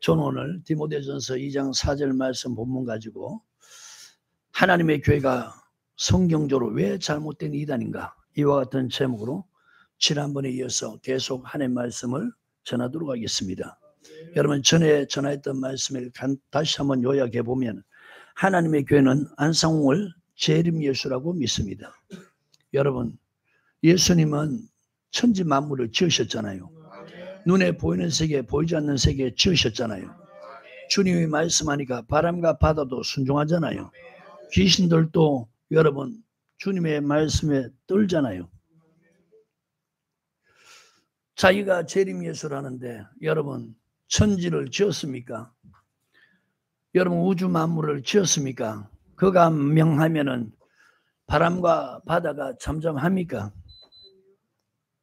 저는 오늘 디모데전서 2장 4절 말씀 본문 가지고 하나님의 교회가 성경적으로 왜 잘못된 이단인가, 이와 같은 제목으로 지난번에 이어서 계속 하나님의 말씀을 전하도록 하겠습니다. 여러분, 전에 전했던 말씀을 다시 한번 요약해 보면 하나님의 교회는 안상홍을 재림 예수라고 믿습니다. 여러분, 예수님은 천지 만물을 지으셨잖아요. 눈에 보이는 세계, 보이지 않는 세계 지으셨잖아요. 주님이 말씀하니까 바람과 바다도 순종하잖아요. 귀신들도 여러분 주님의 말씀에 떨잖아요. 자기가 재림 예수라는데 여러분, 천지를 지었습니까? 여러분, 우주 만물을 지었습니까? 그가 명하면은 바람과 바다가 잠잠합니까?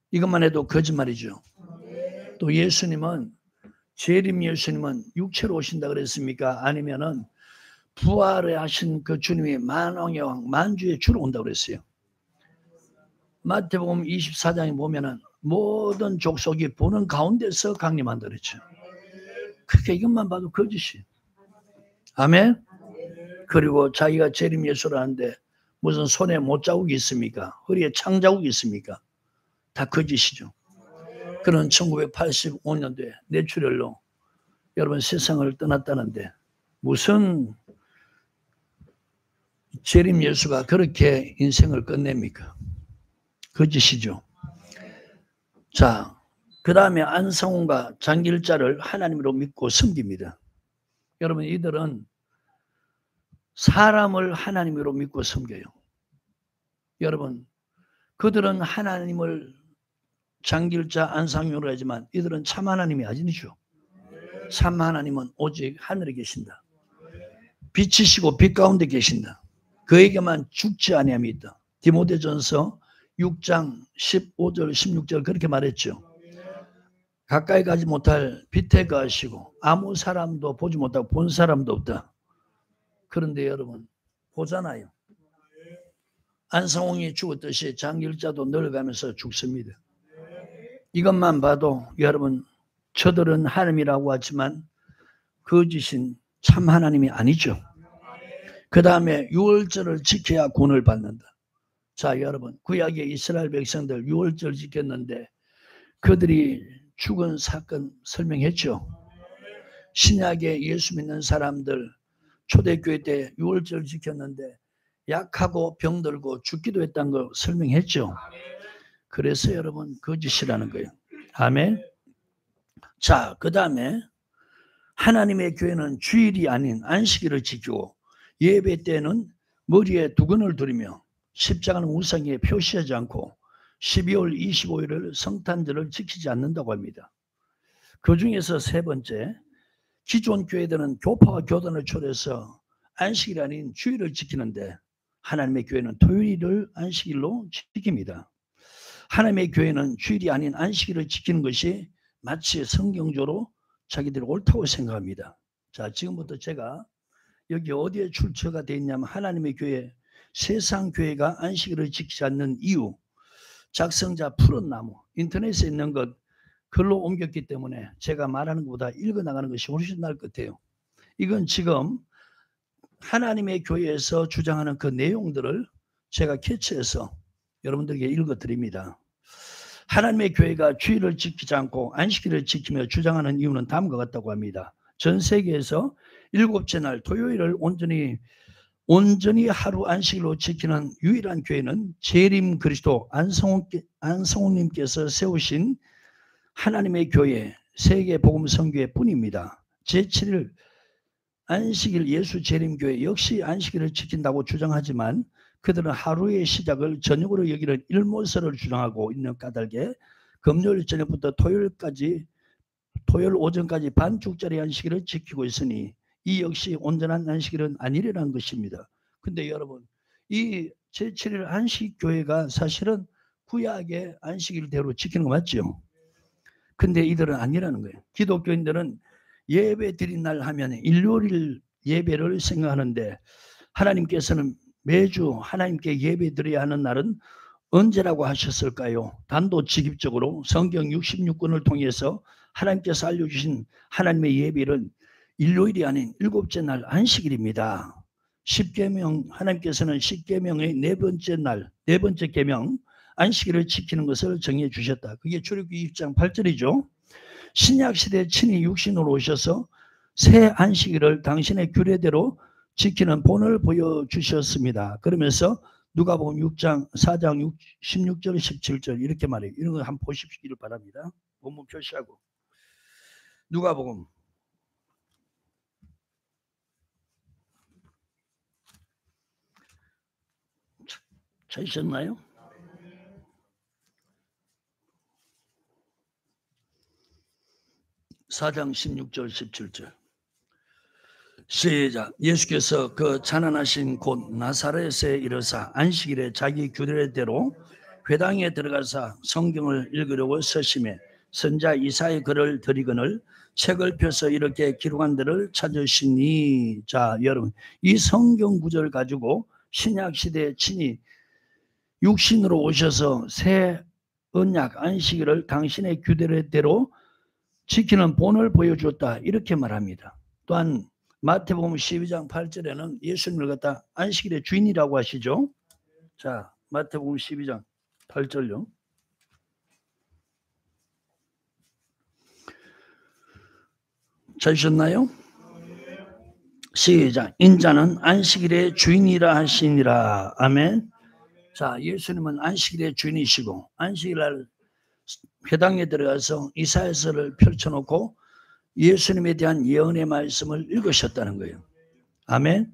이것만 해도 거짓말이죠. 또 예수님은, 재림 예수님은 육체로 오신다 그랬습니까? 아니면은 부활을 하신 그 주님이 만왕의 왕, 만주의 주로 온다고 그랬어요. 마태복음 24장에 보면은 모든 족속이 보는 가운데서 강림한다 그랬죠. 그러니까 이것만 봐도 거짓이에요. 아멘. 그리고 자기가 재림 예수라는데 무슨 손에 못자국이 있습니까? 허리에 창자국이 있습니까? 다 거짓이죠. 그는 1985년도에 뇌출혈로 여러분 세상을 떠났다는데 무슨 재림 예수가 그렇게 인생을 끝냅니까? 거짓이죠. 자, 그 다음에 안상홍과 장길자를 하나님으로 믿고 섬깁니다. 여러분, 이들은 사람을 하나님으로 믿고 섬겨요. 여러분, 그들은 하나님을 장길자, 안상홍으로 하지만 이들은 참 하나님이 아니죠. 참 하나님은 오직 하늘에 계신다. 빛이시고 빛 가운데 계신다. 그에게만 죽지 아니함이 있다. 디모데전서 6장 15절 16절 그렇게 말했죠. 가까이 가지 못할 빛에 거하시고 아무 사람도 보지 못하고 본 사람도 없다. 그런데 여러분 보잖아요. 안상홍이 죽었듯이 장길자도 늙어가면서 죽습니다. 이것만 봐도 여러분, 저들은 하나님이라고 하지만 거짓인 참 하나님이 아니죠. 그 다음에 유월절을 지켜야 구원을 받는다. 자, 여러분, 구약의 이스라엘 백성들 유월절 지켰는데 그들이 죽은 사건 설명했죠. 신약의 예수 믿는 사람들 초대교회 때 유월절 지켰는데 약하고 병들고 죽기도 했다는 걸 설명했죠. 그래서 여러분 거짓이라는 거예요. 아멘. 자, 그 다음에 하나님의 교회는 주일이 아닌 안식일을 지키고 예배 때는 머리에 두건을 두르며 십자가는 우상에 표시하지 않고 12월 25일을 성탄절을 지키지 않는다고 합니다. 그 중에서 세 번째, 기존 교회들은 교파와 교단을 초래해서 안식일 아닌 주일을 지키는데 하나님의 교회는 토요일을 안식일로 지킵니다. 하나님의 교회는 주일이 아닌 안식일을 지키는 것이 마치 성경적으로 자기들이 옳다고 생각합니다. 자, 지금부터 제가 여기 어디에 출처가 되어 있냐면 하나님의 교회, 세상 교회가 안식일을 지키지 않는 이유, 작성자 푸른 나무, 인터넷에 있는 것 글로 옮겼기 때문에 제가 말하는 것보다 읽어나가는 것이 훨씬 나을 것 같아요. 이건 지금 하나님의 교회에서 주장하는 그 내용들을 제가 캐치해서 여러분들에게 읽어드립니다. 하나님의 교회가 주일을 지키지 않고 안식일을 지키며 주장하는 이유는 다음과 같다고 합니다. 전 세계에서 7째 날 토요일을 온전히 하루 안식일로 지키는 유일한 교회는 재림 그리스도 안성홍님께서 세우신 하나님의 교회 세계 복음 선교회 뿐입니다. 제7일 안식일 예수 재림교회 역시 안식일을 지킨다고 주장하지만 그들은 하루의 시작을 저녁으로 여기는 일몰설을 주장하고 있는 까닭에 금요일 저녁부터 토요일 오전까지 반죽짜리 안식일을 지키고 있으니 이 역시 온전한 안식일은 아니라는 것입니다. 근데 여러분, 이 제7일 안식교회가 사실은 구약의 안식일대로 지키는 거 맞죠? 근데 이들은 아니라는 거예요. 기독교인들은 예배 드린 날 하면 일요일 예배를 생각하는데 하나님께서는 매주 하나님께 예배 드려야 하는 날은 언제라고 하셨을까요? 단도직입적으로 성경 66권을 통해서 하나님께서 알려주신 하나님의 예배는 일요일이 아닌 일곱째 날 안식일입니다. 십계명, 하나님께서는 십계명의 네 번째 계명 안식일을 지키는 것을 정해 주셨다. 그게 출애굽기 2장 8절이죠. 신약시대 친히 육신으로 오셔서 새 안식일을 당신의 규례대로 지키는 본을 보여주셨습니다. 그러면서 누가복음 4장 16절 17절 이렇게 말해요. 이런 거 한번 보십시기를 바랍니다. 본문 표시하고 누가복음 찾으셨나요? (4장) 16절 17절 시작. 예수께서 그 가난하신 곳 나사렛에 이르사 안식일에 자기 규례대로 회당에 들어가서 성경을 읽으려고 서심해 선자 이사의 글을 드리거늘 책을 펴서 이렇게 기록한 데를 찾으시니. 자, 여러분, 이 성경 구절 가지고 신약시대에 친히 육신으로 오셔서 새 언약 안식일을 당신의 규례대로 지키는 본을 보여줬다, 이렇게 말합니다. 또한 마태복음 12장 8절에는 예수님을 갖다 안식일의 주인이라고 하시죠. 자, 마태복음 12장 8절요. 찾으셨나요? 시작. 인자는 안식일의 주인이라 하시니라. 아멘. 자, 예수님은 안식일의 주인이시고 안식일날 회당에 들어가서 이사야서를 펼쳐놓고 예수님에 대한 예언의 말씀을 읽으셨다는 거예요. 아멘.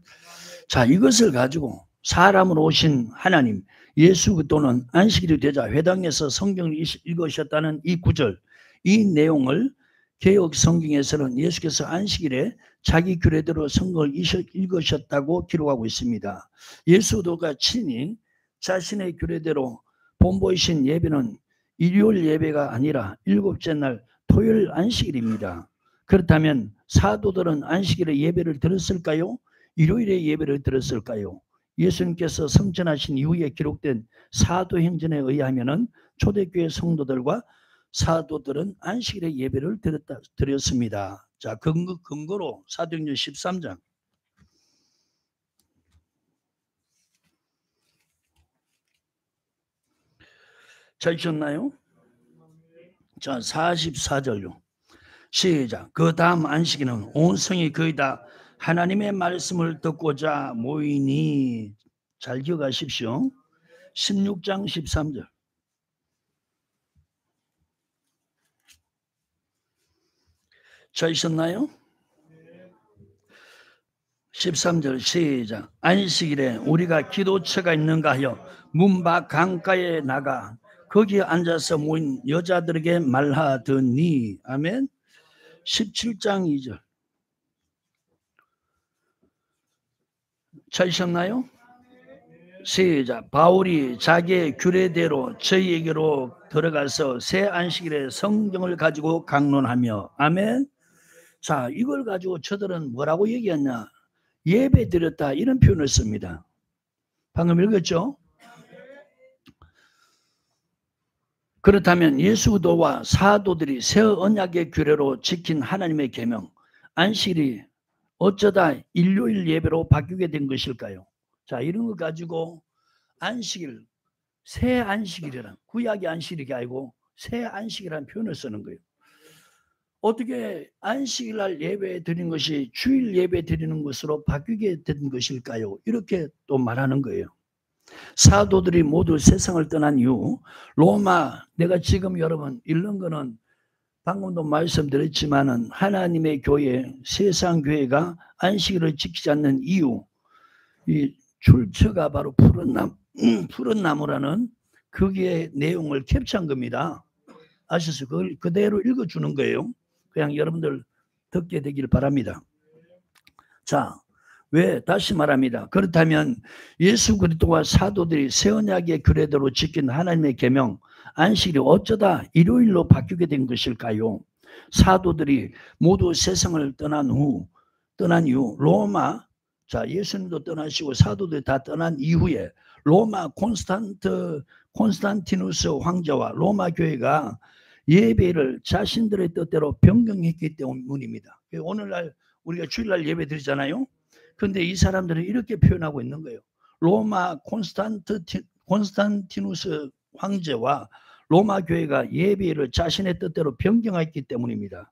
자, 이것을 가지고 사람으로 오신 하나님 예수 그리스도는 안식일이 되자 회당에서 성경을 읽으셨다는 이 구절, 이 내용을 개역 성경에서는 예수께서 안식일에 자기 규례대로 성경을 읽으셨다고 기록하고 있습니다. 예수도가 친히 자신의 규례대로 본보이신 예배는 일요일 예배가 아니라 일곱째 날 토요일 안식일입니다. 그렇다면 사도들은 안식일에 예배를 드렸을까요? 일요일에 예배를 드렸을까요? 예수님께서 성천하신 이후에 기록된 사도행전에 의하면 초대교회 성도들과 사도들은 안식일에 예배를 드렸습니다. 자, 근거로 사도행전 13장 찾으셨나요? 자, 44절요. 시작. 그 다음 안식일은 온 성이 거의 다 하나님의 말씀을 듣고자 모이니. 잘 기억하십시오. 16장 13절 찾으셨나요? 13절 시작. 안식일에 우리가 기도처가 있는가 하여 문 밖 강가에 나가 거기에 앉아서 모인 여자들에게 말하더니. 아멘. 17장 2절 찾으셨나요? 시작. 바울이 자기의 규례대로 저희에게로 들어가서 새 안식일에 성경을 가지고 강론하며. 아멘. 자, 이걸 가지고 저들은 뭐라고 얘기했냐? 예배 드렸다, 이런 표현을 씁니다. 방금 읽었죠? 그렇다면 예수 그리스도와 사도들이 새 언약의 규례로 지킨 하나님의 계명 안식일이 어쩌다 일요일 예배로 바뀌게 된 것일까요? 자, 이런 거 가지고 안식일, 새 안식일이란, 구약의 안식일이 아니고 새 안식이라는 표현을 쓰는 거예요. 어떻게 안식일날 예배 드리는 것이 주일 예배 드리는 것으로 바뀌게 된 것일까요? 이렇게 또 말하는 거예요. 사도들이 모두 세상을 떠난 이후 로마, 내가 지금 여러분 읽는 거는 방금도 말씀드렸지만은 하나님의 교회, 세상 교회가 안식일을 지키지 않는 이유, 이 출처가 바로 푸른 나무라는 거기에 내용을 캡처한 겁니다. 아셔서 그걸 그대로 읽어주는 거예요. 그냥 여러분들 듣게 되길 바랍니다. 자, 왜? 다시 말합니다. 그렇다면 예수 그리스도와 사도들이 새 언약의 규례대로 지킨 하나님의 계명 안식일이 어쩌다 일요일로 바뀌게 된 것일까요? 사도들이 모두 세상을 떠난 이후 로마, 자, 예수님도 떠나시고 사도들이 다 떠난 이후에 로마 콘스탄티누스 황제와 로마 교회가 예배를 자신들의 뜻대로 변경했기 때문입니다. 오늘날 우리가 주일날 예배 드리잖아요. 그런데 이 사람들은 이렇게 표현하고 있는 거예요. 로마 콘스탄티누스 황제와 로마 교회가 예배를 자신의 뜻대로 변경했기 때문입니다.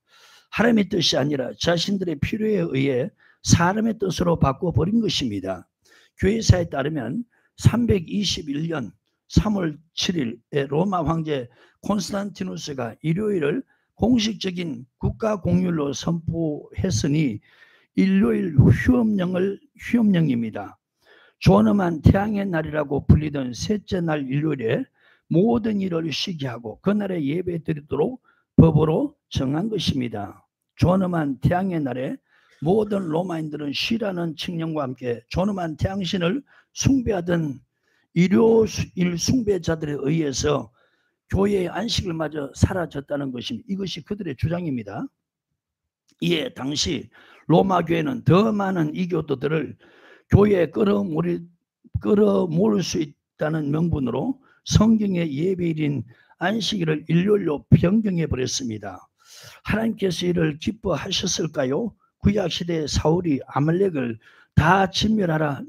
하나님의 뜻이 아니라 자신들의 필요에 의해 사람의 뜻으로 바꿔버린 것입니다. 교회사에 따르면 321년 3월 7일에 로마 황제 콘스탄티누스가 일요일을 공식적인 국가 공휴일로 선포했으니 일요일 휴업령입니다. 존엄한 태양의 날이라고 불리던 셋째 날 일요일에 모든 일을 쉬게 하고 그날에 예배 드리도록 법으로 정한 것입니다. 존엄한 태양의 날에 모든 로마인들은 쉬라는 칙령과 함께 존엄한 태양신을 숭배하던 일요일 숭배자들에 의해서 교회의 안식을 마저 사라졌다는 것입니다. 이것이 그들의 주장입니다. 이에 당시 로마 교회는 더 많은 이교도들을 교회에 끌어모을 수 있다는 명분으로 성경의 예배일인 안식일을 일요일로 변경해 버렸습니다. 하나님께서 이를 기뻐하셨을까요? 구약시대의 사울이 아말렉을 다 진멸하라는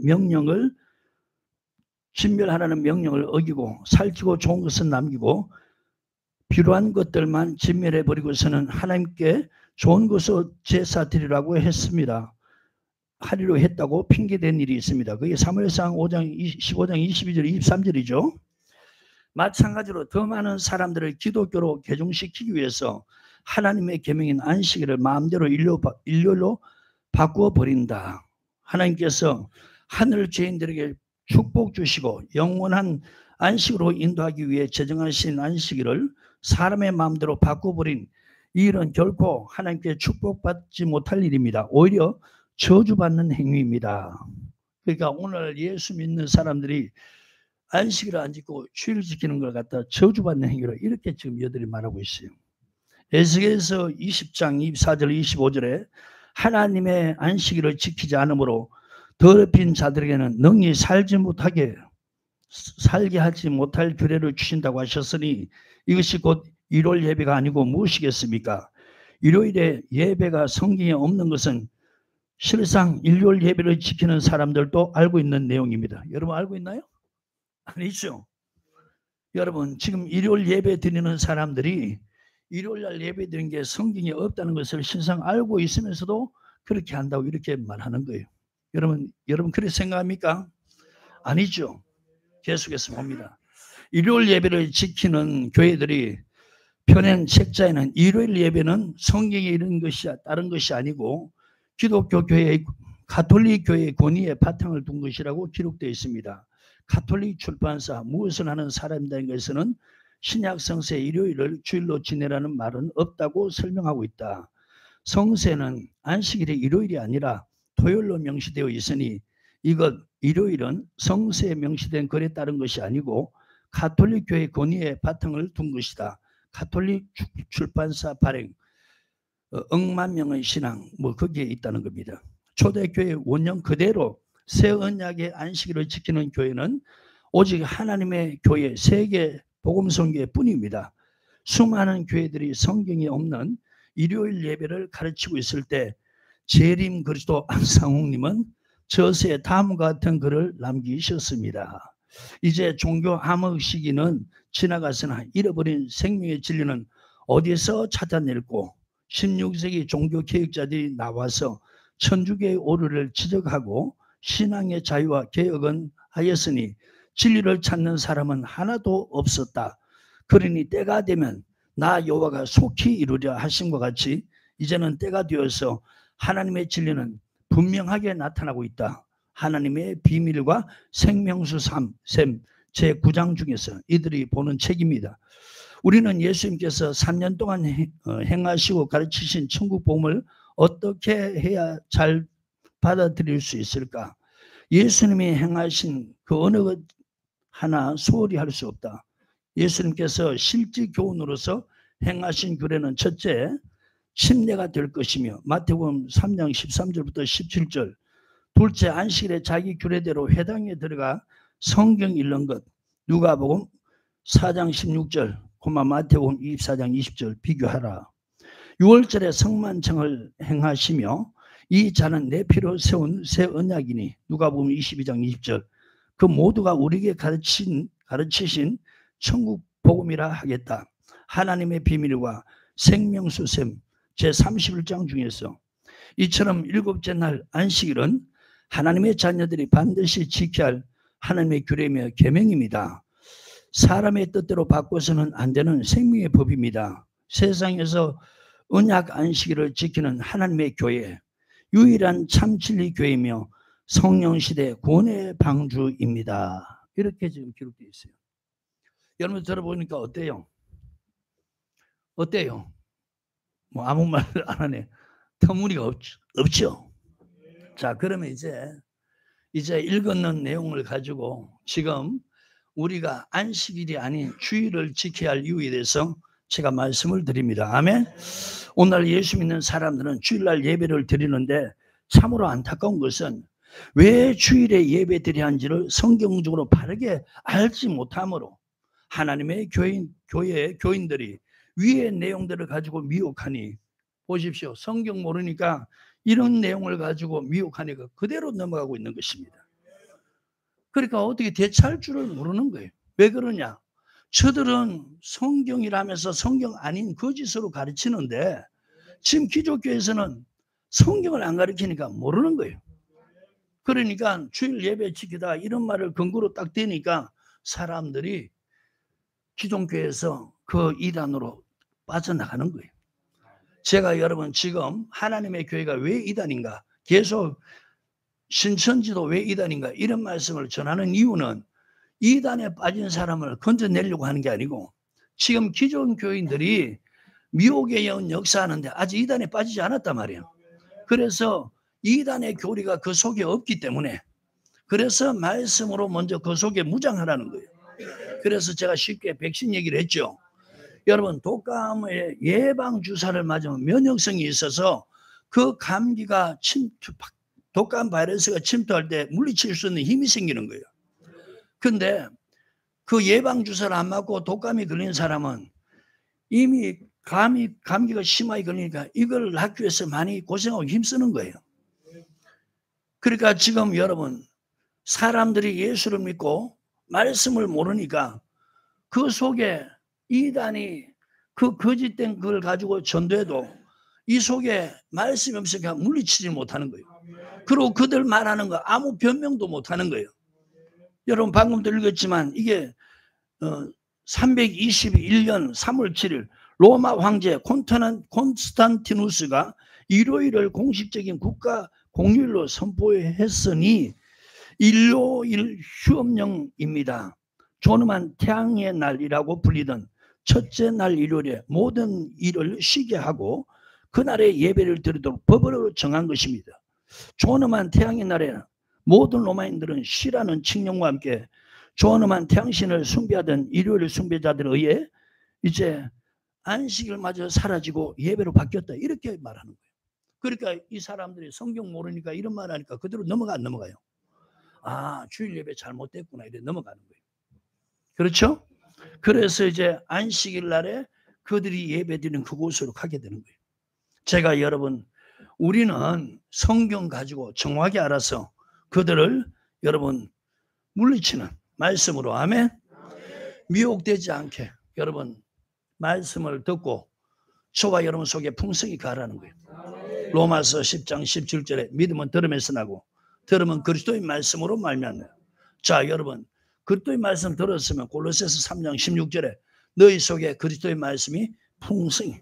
명령을 어기고 살찌고 좋은 것은 남기고 필요한 것들만 진멸해 버리고서는 하나님께 좋은 것을 제사 드리라고 하리로 했다고 핑계댄 일이 있습니다. 그게 사무엘상 15장 22절 23절이죠. 마찬가지로 더 많은 사람들을 기독교로 개종시키기 위해서 하나님의 계명인 안식일을 마음대로 일요일로 바꾸어 버린다. 하나님께서 하늘 죄인들에게 축복 주시고 영원한 안식으로 인도하기 위해 제정하신 안식일을 사람의 마음대로 바꿔버린 이 일은 결코 하나님께 축복받지 못할 일입니다. 오히려 저주받는 행위입니다. 그러니까 오늘 예수 믿는 사람들이 안식일을 안 지키고 주일 지키는 걸 갖다 저주받는 행위로 이렇게 지금 여들이 말하고 있어요. 에스겔서 20장 24절 25절에 하나님의 안식일을 지키지 않으므로 더럽힌 자들에게는 능히 살게 하지 못할 규례를 주신다고 하셨으니 이것이 곧 일요일 예배가 아니고 무엇이겠습니까? 일요일에 예배가 성경에 없는 것은 실상 일요일 예배를 지키는 사람들도 알고 있는 내용입니다. 여러분 알고 있나요? 아니죠. 여러분 지금 일요일 예배 드리는 사람들이 일요일날 예배 드리는 게 성경에 없다는 것을 실상 알고 있으면서도 그렇게 한다고 이렇게 말하는 거예요. 여러분 그렇게 생각합니까? 아니죠. 계속해서 봅니다. 일요일 예배를 지키는 교회들이 펴낸 책자에는 일요일 예배는 성경에 이런 것이 다른 것이 아니고 기독교 교회의 가톨릭 교회의 권위에 바탕을 둔 것이라고 기록되어 있습니다. 가톨릭 출판사 무엇을 하는 사람들인 것에서는 신약 성세 일요일을 주일로 지내라는 말은 없다고 설명하고 있다. 성세는 안식일이 일요일이 아니라 토요일로 명시되어 있으니 이것 일요일은 성세에 명시된 글에 따른 것이 아니고 가톨릭 교회 권위에 바탕을 둔 것이다. 가톨릭 출판사 발행 억만 명의 신앙 거기에 있다는 겁니다. 초대교회 원령 그대로 새 언약의 안식일을 지키는 교회는 오직 하나님의 교회 세계 복음성교회뿐입니다. 수많은 교회들이 성경에 없는 일요일 예배를 가르치고 있을 때 재림 그리스도 안상홍님은 저서에 다음과 같은 글을 남기셨습니다. 이제 종교 암흑 시기는 지나갔으나 잃어버린 생명의 진리는 어디서 찾아낼고 16세기 종교 개혁자들이 나와서 천주교의 오류를 지적하고 신앙의 자유와 개혁은 하였으니 진리를 찾는 사람은 하나도 없었다. 그러니 때가 되면 나 여호와가 속히 이루려 하심과 같이 이제는 때가 되어서 하나님의 진리는 분명하게 나타나고 있다. 하나님의 비밀과 생명수 3셈 제9장 중에서 이들이 보는 책입니다. 우리는 예수님께서 3년 동안 행하시고 가르치신 천국 복음을 어떻게 해야 잘 받아들일 수 있을까? 예수님이 행하신 그 어느 것 하나 소홀히 할 수 없다. 예수님께서 실제 교훈으로서 행하신 규례는 첫째, 침례가 될 것이며 마태복음 3장 13절부터 17절, 둘째, 안식일에 자기 규례대로 회당에 들어가 성경 읽는 것, 누가복음 4장 16절, 고마 마태복음 24장 20절 비교하라. 6월절에 성만청을 행하시며 이 자는 내 피로 세운 새 언약이니 누가복음 22장 20절 그 모두가 우리에게 가르치신 천국 복음이라 하겠다. 하나님의 비밀과 생명수셈 제31장 중에서 이처럼 일곱째 날 안식일은 하나님의 자녀들이 반드시 지켜야 할 하나님의 규례며 계명입니다. 사람의 뜻대로 바꿔서는 안 되는 생명의 법입니다. 세상에서 언약 안식일을 지키는 하나님의 교회, 유일한 참 진리 교회이며 성령시대 구원의 방주입니다. 이렇게 지금 기록되어 있어요. 여러분 들어보니까 어때요? 어때요? 뭐 아무 말 안 하네. 터무니가 없죠. 자, 그러면 이제 읽었는 내용을 가지고 지금 우리가 안식일이 아닌 주일을 지켜야 할 이유에 대해서 제가 말씀을 드립니다. 아멘. 오늘 예수 믿는 사람들은 주일날 예배를 드리는데 참으로 안타까운 것은 왜 주일에 예배 드려야 하는지를 성경적으로 바르게 알지 못함으로 하나님의 교회의 교인들이 위의 내용들을 가지고 미혹하니 보십시오. 성경 모르니까 이런 내용을 가지고 미혹하니까 그대로 넘어가고 있는 것입니다. 그러니까 어떻게 대처할 줄을 모르는 거예요. 왜 그러냐? 저들은 성경이라면서 성경 아닌 거짓으로 가르치는데 지금 기독교에서는 성경을 안 가르치니까 모르는 거예요. 그러니까 주일 예배 지키다 이런 말을 근거로 딱 대니까 사람들이 기독교에서 그 이단으로 빠져나가는 거예요. 제가 여러분 지금 하나님의 교회가 왜 이단인가, 계속 신천지도 왜 이단인가 이런 말씀을 전하는 이유는 이단에 빠진 사람을 건져내려고 하는 게 아니고 지금 기존 교인들이 미혹의 영 역사하는데 아직 이단에 빠지지 않았단 말이에요. 그래서 이단의 교리가 그 속에 없기 때문에 그래서 말씀으로 먼저 그 속에 무장하라는 거예요. 그래서 제가 쉽게 백신 얘기를 했죠. 여러분 독감의 예방주사를 맞으면 면역성이 있어서 그 감기가 독감 바이러스가 침투할 때 물리칠 수 있는 힘이 생기는 거예요. 근데 그 예방주사를 안 맞고 독감이 걸린 사람은 이미 감기가 심하게 걸리니까 이걸 낫기 위해서 많이 고생하고 힘쓰는 거예요. 그러니까 지금 여러분 사람들이 예수를 믿고 말씀을 모르니까 그 속에 이단이 그 거짓된 걸 가지고 전도해도 이 속에 말씀이 없으니까 물리치지 못하는 거예요. 그리고 그들 말하는 거 아무 변명도 못하는 거예요. 여러분 방금도 읽었지만 이게 321년 3월 7일 로마 황제 콘스탄티누스가 일요일을 공식적인 국가 공휴일로 선포했으니 일요일 휴업령입니다. 존엄한 태양의 날이라고 불리던 첫째 날 일요일에 모든 일을 쉬게 하고 그날에 예배를 드리도록 법으로 정한 것입니다. 존엄한 태양의 날에 모든 로마인들은 쉬라는 칙령과 함께 존엄한 태양신을 숭배하던 일요일 숭배자들에 의해 이제 안식일마저 사라지고 예배로 바뀌었다 이렇게 말하는 거예요. 그러니까 이 사람들이 성경 모르니까 이런 말 하니까 그대로 넘어가요. 아, 주일 예배 잘못됐구나 이래 넘어가는 거예요. 그렇죠? 그래서 이제 안식일 날에 그들이 예배드리는 그곳으로 가게 되는 거예요. 제가 여러분 우리는 성경 가지고 정확히 알아서 그들을 여러분 물리치는 말씀으로 아멘. 미혹되지 않게 여러분 말씀을 듣고 저와 여러분 속에 풍성히 가라는 거예요. 로마서 10장 17절에 믿음은 들음에서 나고 들으면 그리스도의 말씀으로 말미암아요. 자 여러분 그리스도의 말씀 들었으면 골로새서 3장 16절에 너희 속에 그리스도의 말씀이 풍성히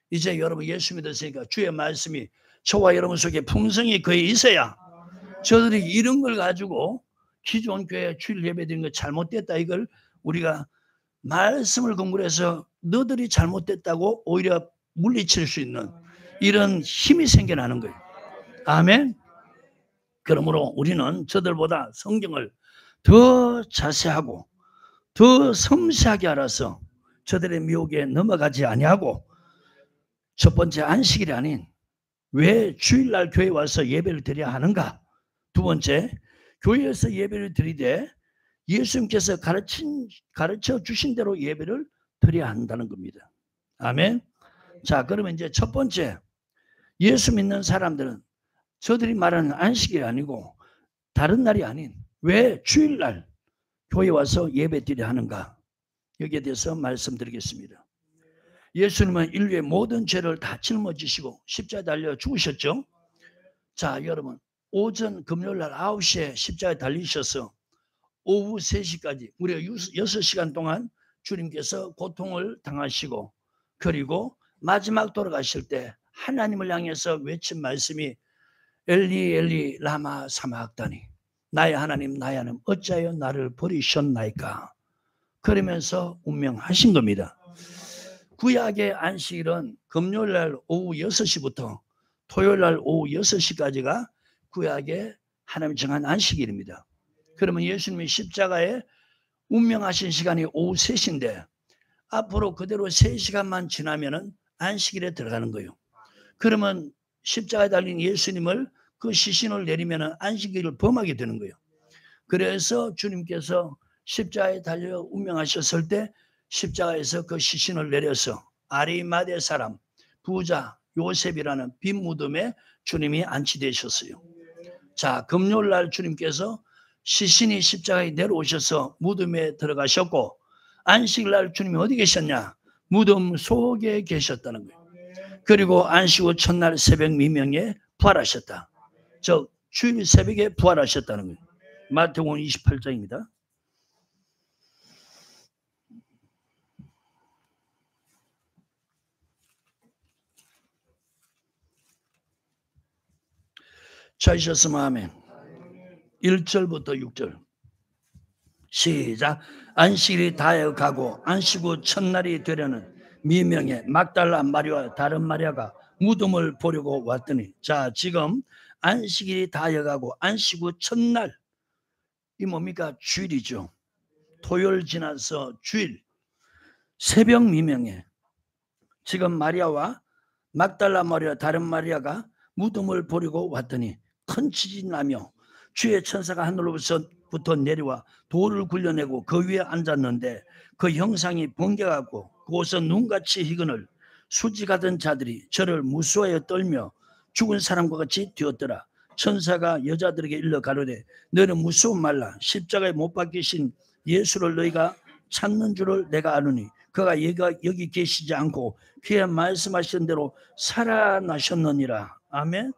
이제 여러분 예수 믿었으니까 주의 말씀이 저와 여러분 속에 풍성히 거에 있어야 저들이 이런 걸 가지고 기존 교회 주일 예배 드리는 거 잘못됐다 이걸 우리가 말씀을 근거로 해서 너들이 잘못됐다고 오히려 물리칠 수 있는 이런 힘이 생겨나는 거예요. 아멘. 그러므로 우리는 저들보다 성경을 더 자세하고 더 섬세하게 알아서 저들의 미혹에 넘어가지 아니하고 첫 번째 안식일이 아닌 왜 주일날 교회에 와서 예배를 드려야 하는가? 두 번째 교회에서 예배를 드리되 예수님께서 가르쳐 주신 대로 예배를 드려야 한다는 겁니다. 아멘. 자, 그러면 이제 첫 번째, 예수 믿는 사람들은 저들이 말하는 안식이 아니고 다른 날이 아닌 왜 주일날 교회 와서 예배 드려야 하는가? 여기에 대해서 말씀드리겠습니다. 예수님은 인류의 모든 죄를 다 짊어지시고 십자가에 달려 죽으셨죠. 자, 여러분, 오전 금요일날 9시에 십자가에 달리셔서 오후 3시까지 무려 6시간 동안 주님께서 고통을 당하시고, 그리고 마지막 돌아가실 때 하나님을 향해서 외친 말씀이 엘리 엘리 라마 사마악다니, 나의 하나님 나의 하나님 어찌하여 나를 버리셨나이까, 그러면서 운명하신 겁니다. 구약의 안식일은 금요일날 오후 6시부터 토요일날 오후 6시까지가 구약의 하나님 정한 안식일입니다. 그러면 예수님이 십자가에 운명하신 시간이 오후 3시인데 앞으로 그대로 3시간만 지나면은 안식일에 들어가는 거예요. 그러면 십자가에 달린 예수님을 그 시신을 내리면은 안식일을 범하게 되는 거예요. 그래서 주님께서 십자가에 달려 운명하셨을 때 십자가에서 그 시신을 내려서 아리마대 사람 부자 요셉이라는 빈 무덤에 주님이 안치되셨어요. 자, 금요일날 주님께서 시신이 십자가에 내려오셔서 무덤에 들어가셨고, 안식일날 주님이 어디 계셨냐? 무덤 속에 계셨다는 거예요. 그리고 안식 후 첫날 새벽 미명에 부활하셨다. 즉 주일 새벽에 부활하셨다는 거예요. 마태복음 28장입니다. 찾으셨으면 아멘. 1절부터 6절 시작. 안식일이 다해가고 안식 후 첫날이 되려는 미명에 막달라 마리아와 다른 마리아가 무덤을 보려고 왔더니, 자, 지금 안식일이 다해가고 안식 후 첫날, 이 뭡니까? 주일이죠. 토요일 지나서 주일 새벽 미명에 지금 마리아와 막달라 마리아 다른 마리아가 무덤을 보려고 왔더니 큰 지진이 나며 주의 천사가 하늘로부터 내려와 돌을 굴려내고 그 위에 앉았는데 그 형상이 번개하고 그곳은 눈같이 희근을 수직하던 자들이 저를 무수하여 떨며 죽은 사람과 같이 뛰었더라. 천사가 여자들에게 일러 가로되 너는 무서워 말라. 십자가에 못 박히신 예수를 너희가 찾는 줄을 내가 아노니 그가 여기 계시지 않고 그의 말씀하신 대로 살아나셨느니라. 아멘.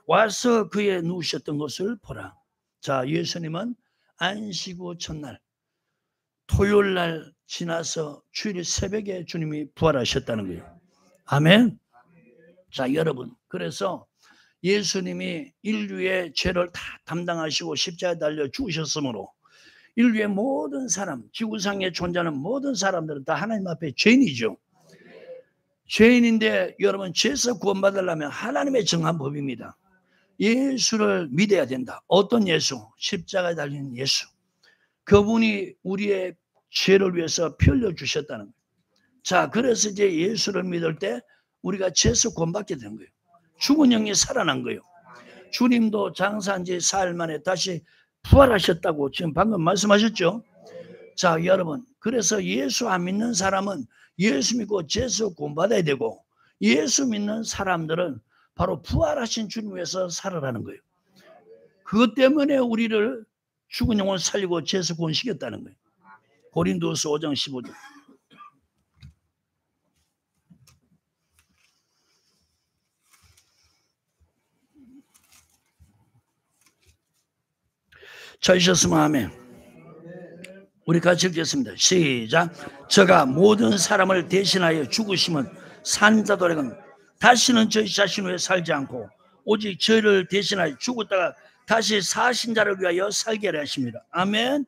와서 그의 누우셨던 것을 보라. 자, 예수님은 안식 후 첫날 토요일날 지나서 주일 새벽에 주님이 부활하셨다는 거예요. 아멘. 자, 여러분, 그래서 예수님이 인류의 죄를 다 담당하시고 십자가에 달려 죽으셨으므로 인류의 모든 사람, 지구상에 존재하는 모든 사람들은 다 하나님 앞에 죄인이죠. 죄인인데 여러분, 죄에서 구원받으려면 하나님의 정한 법입니다. 예수를 믿어야 된다. 어떤 예수? 십자가에 달린 예수. 그분이 우리의 죄를 위해서 피 흘려 주셨다는 거예요. 자, 그래서 이제 예수를 믿을 때 우리가 죄에서 구원받게 되는 거예요. 죽은 영이 살아난 거예요. 주님도 장사한 지 4일 만에 다시 부활하셨다고 지금 방금 말씀하셨죠. 자, 여러분, 그래서 예수 안 믿는 사람은 예수 믿고 죄에서 구원받아야 되고, 예수 믿는 사람들은 바로 부활하신 주님 위해서 살아라는 거예요. 그것 때문에 우리를 죽은 영혼을 살리고 죄에서 구원시켰다는 거예요. 고린도서 5장 15절. 찾으셨으면 아멘. 우리 같이 읽겠습니다. 시작. 저가 모든 사람을 대신하여 죽으시면 산자들에게는 다시는 저희 자신 위해 살지 않고 오직 저희를 대신하여 죽었다가 다시 사신 자를 위하여 살게 하려 하십니다. 아멘.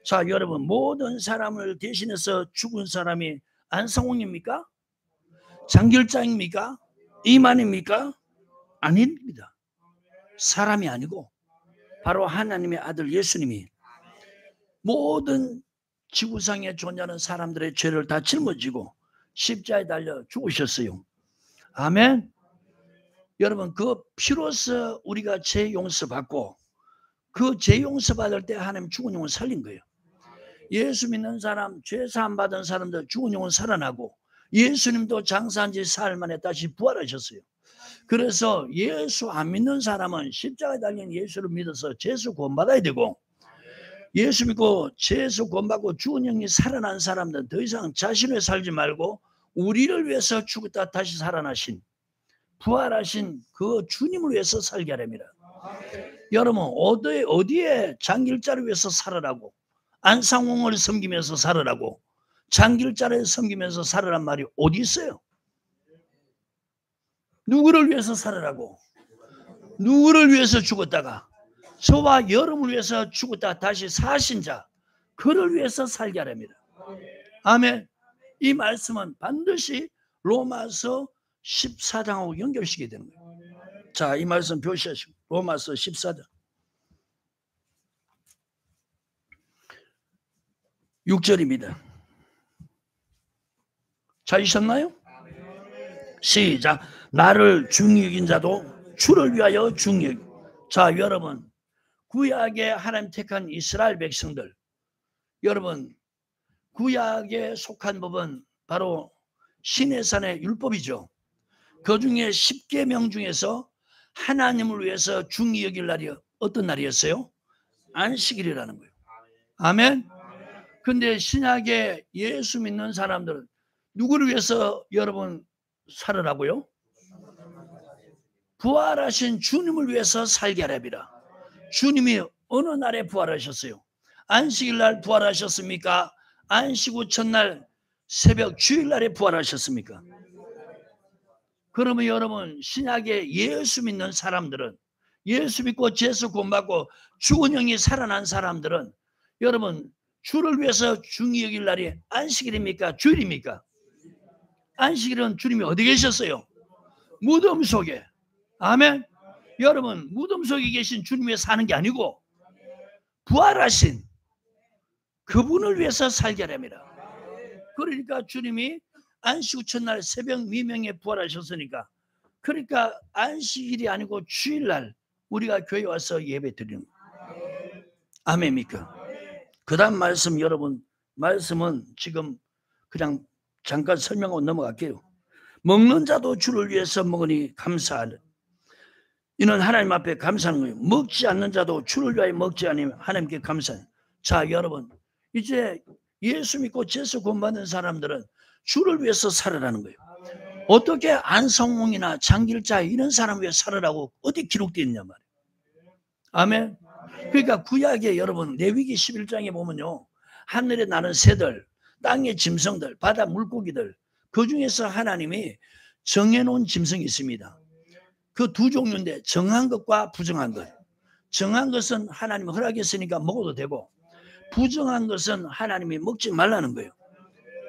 자, 여러분, 모든 사람을 대신해서 죽은 사람이 안성홍입니까? 장길장입니까? 이만입니까? 아닙니다. 사람이 아니고 바로 하나님의 아들 예수님이 모든 지구상에 존재하는 사람들의 죄를 다 짊어지고 십자가에 달려 죽으셨어요. 아멘. 여러분, 그 피로서 우리가 죄 용서 받고 그 죄 용서 받을 때 하나님 죽은 영을 살린 거예요. 예수 믿는 사람, 죄 사함 받은 사람들 죽은 영혼 살아나고 예수님도 장사한 지 사흘 만에 다시 부활하셨어요. 그래서 예수 안 믿는 사람은 십자가에 달린 예수를 믿어서 죄수 구원받아야 되고, 예수 믿고 죄수 구원받고 죽은 영이 살아난 사람들은 더 이상 자신을 살지 말고 우리를 위해서 죽었다 다시 살아나신 부활하신 그 주님을 위해서 살게 하랍니다. 여러분 어디에 장길자를 위해서 살으라고, 안상홍을 섬기면서 살으라고, 장길자를 섬기면서 살으란 말이 어디 있어요? 누구를 위해서 살으라고? 누구를 위해서 죽었다가 저와 여러분을 위해서 죽었다 다시 사신 자, 그를 위해서 살게 하랍니다. 아멘. 이 말씀은 반드시 로마서 14장하고 연결시켜야 되는 거예요. 자, 이 말씀 표시하시고 로마서 14장 6절입니다. 찾으셨나요? 시작. 나를 중히 여긴 자도 주를 위하여 중히 여기. 자, 여러분 구약에 하나님 택한 이스라엘 백성들, 여러분 구약에 속한 법은 바로 시내산의 율법이죠. 그 중에 10계명 중에서 하나님을 위해서 중히 여길 날이 어떤 날이었어요? 안식일이라는 거예요. 아멘. 근데 신약에 예수 믿는 사람들은 누구를 위해서 여러분 살으라고요? 부활하신 주님을 위해서 살게 하랍니다. 주님이 어느 날에 부활하셨어요? 안식일 날 부활하셨습니까? 안식 후 첫날 새벽 주일날에 부활하셨습니까? 그러면 여러분 신약에 예수 믿는 사람들은, 예수 믿고 죄수 구원받고 죽은 영이 살아난 사람들은 여러분 주를 위해서 중히 여길 날이 안식일입니까? 주일입니까? 안식일은 주님이 어디 계셨어요? 무덤 속에. 아멘. 여러분 무덤 속에 계신 주님 위해 사는 게 아니고 부활하신 그분을 위해서 살게 합니다. 그러니까 주님이 안식 후 첫날 새벽 미명에 부활하셨으니까, 그러니까 안식일이 아니고 주일날 우리가 교회 와서 예배 드리는 거예요. 아멘입니까? 그 다음 말씀, 여러분 말씀은 지금 그냥 잠깐 설명하고 넘어갈게요. 먹는 자도 주를 위해서 먹으니 감사하는, 이는 하나님 앞에 감사하는 거예요. 먹지 않는 자도 주를 위하여 먹지 않으면 하나님께 감사해요. 자, 여러분 이제 예수 믿고 죄수 구원받은 사람들은 주를 위해서 살으라는 거예요. 어떻게 안성홍이나 장길자 이런 사람 위해 살으라고 어디 기록되어 있냐 말이에요. 아멘. 그러니까 구약에 여러분 레위기 11장에 보면요, 하늘에 나는 새들, 땅의 짐승들, 바다 물고기들, 그 중에서 하나님이 정해놓은 짐승이 있습니다. 그 두 종류인데 정한 것과 부정한 것. 정한 것은 하나님이 허락했으니까 먹어도 되고, 부정한 것은 하나님이 먹지 말라는 거예요.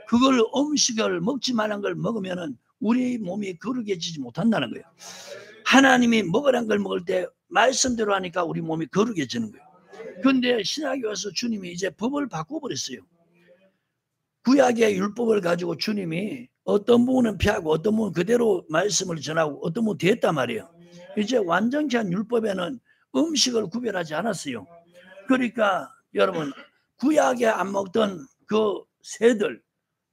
그걸 음식을 먹지 말라는 걸 먹으면 우리 몸이 거룩해지지 못한다는 거예요. 하나님이 먹으라는 걸 먹을 때 말씀대로 하니까 우리 몸이 거룩해지는 거예요. 그런데 신약에 와서 주님이 이제 법을 바꿔버렸어요. 구약의 율법을 가지고 주님이 어떤 부분은 피하고 어떤 부분은 그대로 말씀을 전하고 어떤 부분은 됐단 말이에요. 이제 완전히 한 율법에는 음식을 구별하지 않았어요. 그러니까 여러분 구약에 안 먹던 그 새들,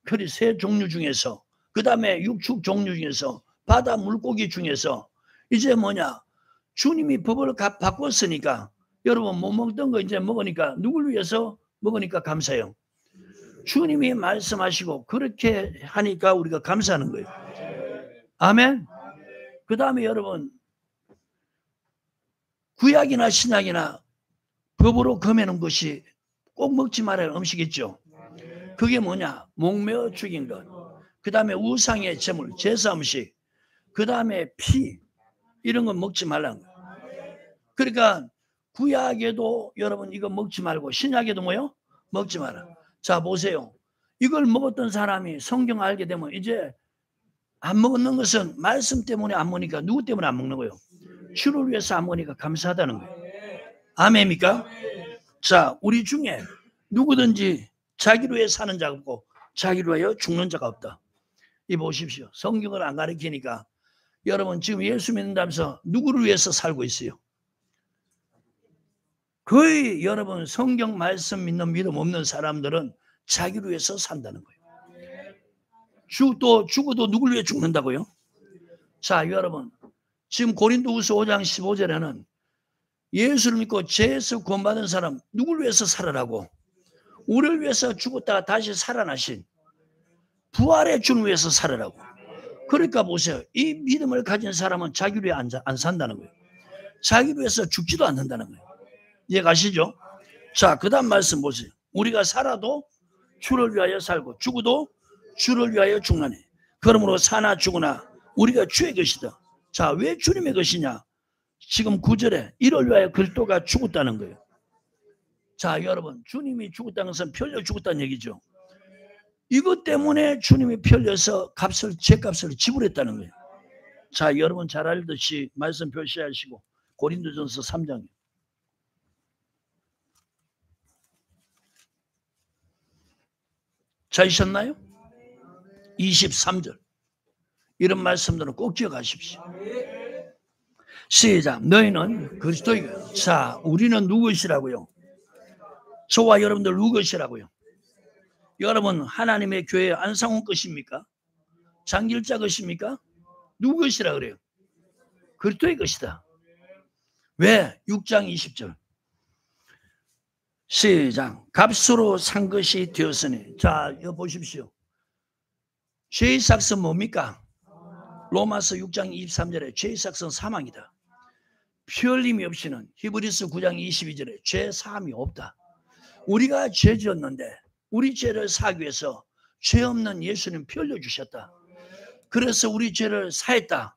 그 새 종류 중에서, 그 다음에 육축 종류 중에서, 바다 물고기 중에서 이제 뭐냐, 주님이 법을 바꿨으니까 여러분 못 먹던 거 이제 먹으니까, 누굴 위해서 먹으니까 감사해요. 주님이 말씀하시고 그렇게 하니까 우리가 감사하는 거예요. 아멘. 그 다음에 여러분 구약이나 신약이나 법으로 금해놓은 것이 꼭 먹지 말아야 할 음식 있죠. 그게 뭐냐? 목매어 죽인 것, 그 다음에 우상의 제물, 제사 음식, 그 다음에 피, 이런 건 먹지 말라는 거예요. 그러니까 구약에도 여러분 이거 먹지 말고 신약에도 뭐요? 먹지 마라. 자 보세요. 이걸 먹었던 사람이 성경 알게 되면 이제 안 먹는 것은 말씀 때문에 안 먹으니까, 누구 때문에 안 먹는 거예요? 주를 위해서 안 먹으니까 감사하다는 거예요. 아멘입니까? 자, 우리 중에 누구든지 자기를 위해 사는 자가 없고 자기를 위하여 죽는 자가 없다. 이 보십시오. 성경을 안 가르치니까 여러분 지금 예수 믿는다면서 누구를 위해서 살고 있어요? 거의 여러분 성경 말씀 믿는 믿음 없는 사람들은 자기를 위해서 산다는 거예요. 죽어도 누굴 위해 죽는다고요? 자, 여러분 지금 고린도후서 5장 15절에는 예수를 믿고 죄에서 구원받은 사람 누굴 위해서 살아라고? 우리를 위해서 죽었다가 다시 살아나신 부활의 주를 위해서 살아라고. 그러니까 보세요. 이 믿음을 가진 사람은 자기를 위해 안 산다는 거예요. 자기를 위해서 죽지도 않는다는 거예요. 이해가시죠? 자, 그 다음 말씀 보세요. 우리가 살아도 주를 위하여 살고 죽어도 주를 위하여 죽나니 그러므로 사나 죽으나 우리가 주의 것이다. 자, 왜 주님의 것이냐? 지금 9절에 이를 위하여 그리스도가 죽었다는 거예요. 자, 여러분 주님이 죽었다는 것은 편려 죽었다는 얘기죠. 이것 때문에 주님이 편려서 죄값을 지불했다는 거예요. 자, 여러분 잘 알듯이 말씀 표시하시고 고린도전서 3장이요. 찾으셨나요? 23절. 이런 말씀들은 꼭 기억하십시오. 시작. 너희는 그리스도이고. 자, 우리는 누구시라고요? 저와 여러분들 누구시라고요? 여러분 하나님의 교회 안상홍 것입니까? 장길자 것입니까? 누구 것이라 그래요? 그리스도의 것이다. 왜? 6장 20절. 시작. 값으로 산 것이 되었으니. 자, 이거 보십시오. 죄의 삭은 뭡니까? 로마서 6장 23절에 죄의 삭은 사망이다. 피 흘림이 없이는 히브리서 9장 22절에 죄 사함이 없다. 우리가 죄 지었는데 우리 죄를 사하기 위해서 죄 없는 예수님 피 흘려주셨다. 그래서 우리 죄를 사했다.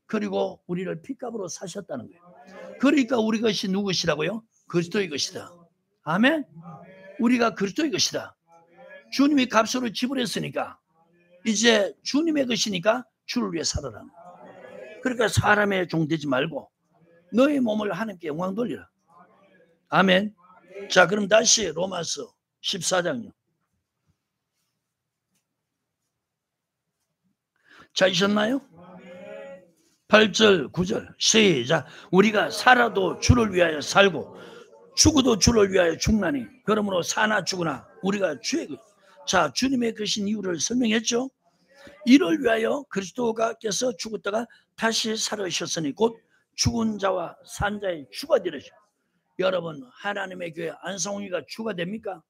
그리고 우리를 핏값으로 사셨다는 거예요. 그러니까 우리 것이 누구 것이라고요? 그리스도의 것이다. 아멘. 우리가 그리스도의 것이다. 주님이 값으로 지불했으니까 이제 주님의 것이니까 주를 위해 살아라. 그러니까 사람의 종 되지 말고 너의 몸을 하나님께 영광 돌리라. 아멘. 자, 그럼 다시 로마서 14장요. 찾으셨나요? 8절 9절 시작. 우리가 살아도 주를 위하여 살고 죽어도 주를 위하여 죽나니 그러므로 사나 죽으나 우리가 주의 것. 자, 주님의 것인 이유를 설명했죠. 이를 위하여 그리스도가께서 죽었다가 다시 살아오셨으니 곧 죽은 자와 산 자의 주가 되리죠. 여러분 하나님의 교회 안상홍이가 주가 됩니까?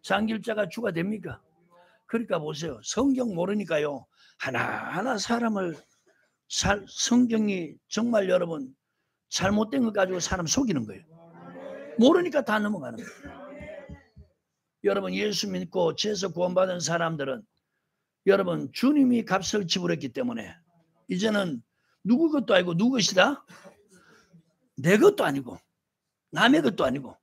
장길자가 주가 됩니까? 그러니까 보세요. 성경 모르니까요 하나하나 사람을 성경이 정말 여러분 잘못된 것 가지고 사람 속이는 거예요. 모르니까 다 넘어가는 거예요. 여러분 예수 믿고 죄에서 구원받은 사람들은 여러분 주님이 값을 지불했기 때문에 이제는 누구 것도 아니고 누구 것이다? 내 것도 아니고 남의 것도 아니고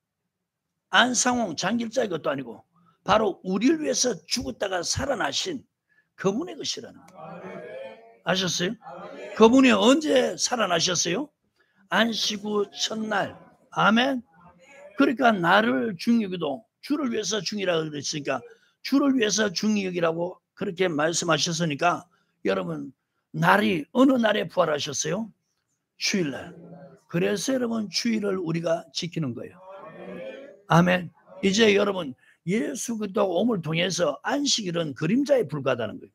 안상홍 장길자의 것도 아니고 바로 우리를 위해서 죽었다가 살아나신 그분의 것이라는 거예요. 아셨어요? 그분이 언제 살아나셨어요? 안식 후 첫날. 아멘. 그러니까 나를 중히 여기도 주를 위해서 중이라고 그랬으니까 주를 위해서 중히 여기라고 그렇게 말씀하셨으니까 여러분 날이 어느 날에 부활하셨어요? 주일날. 그래서 여러분 주일을 우리가 지키는 거예요. 아멘. 이제 여러분 예수 그리스도 오물 통해서 안식일은 그림자에 불과하다는 거예요.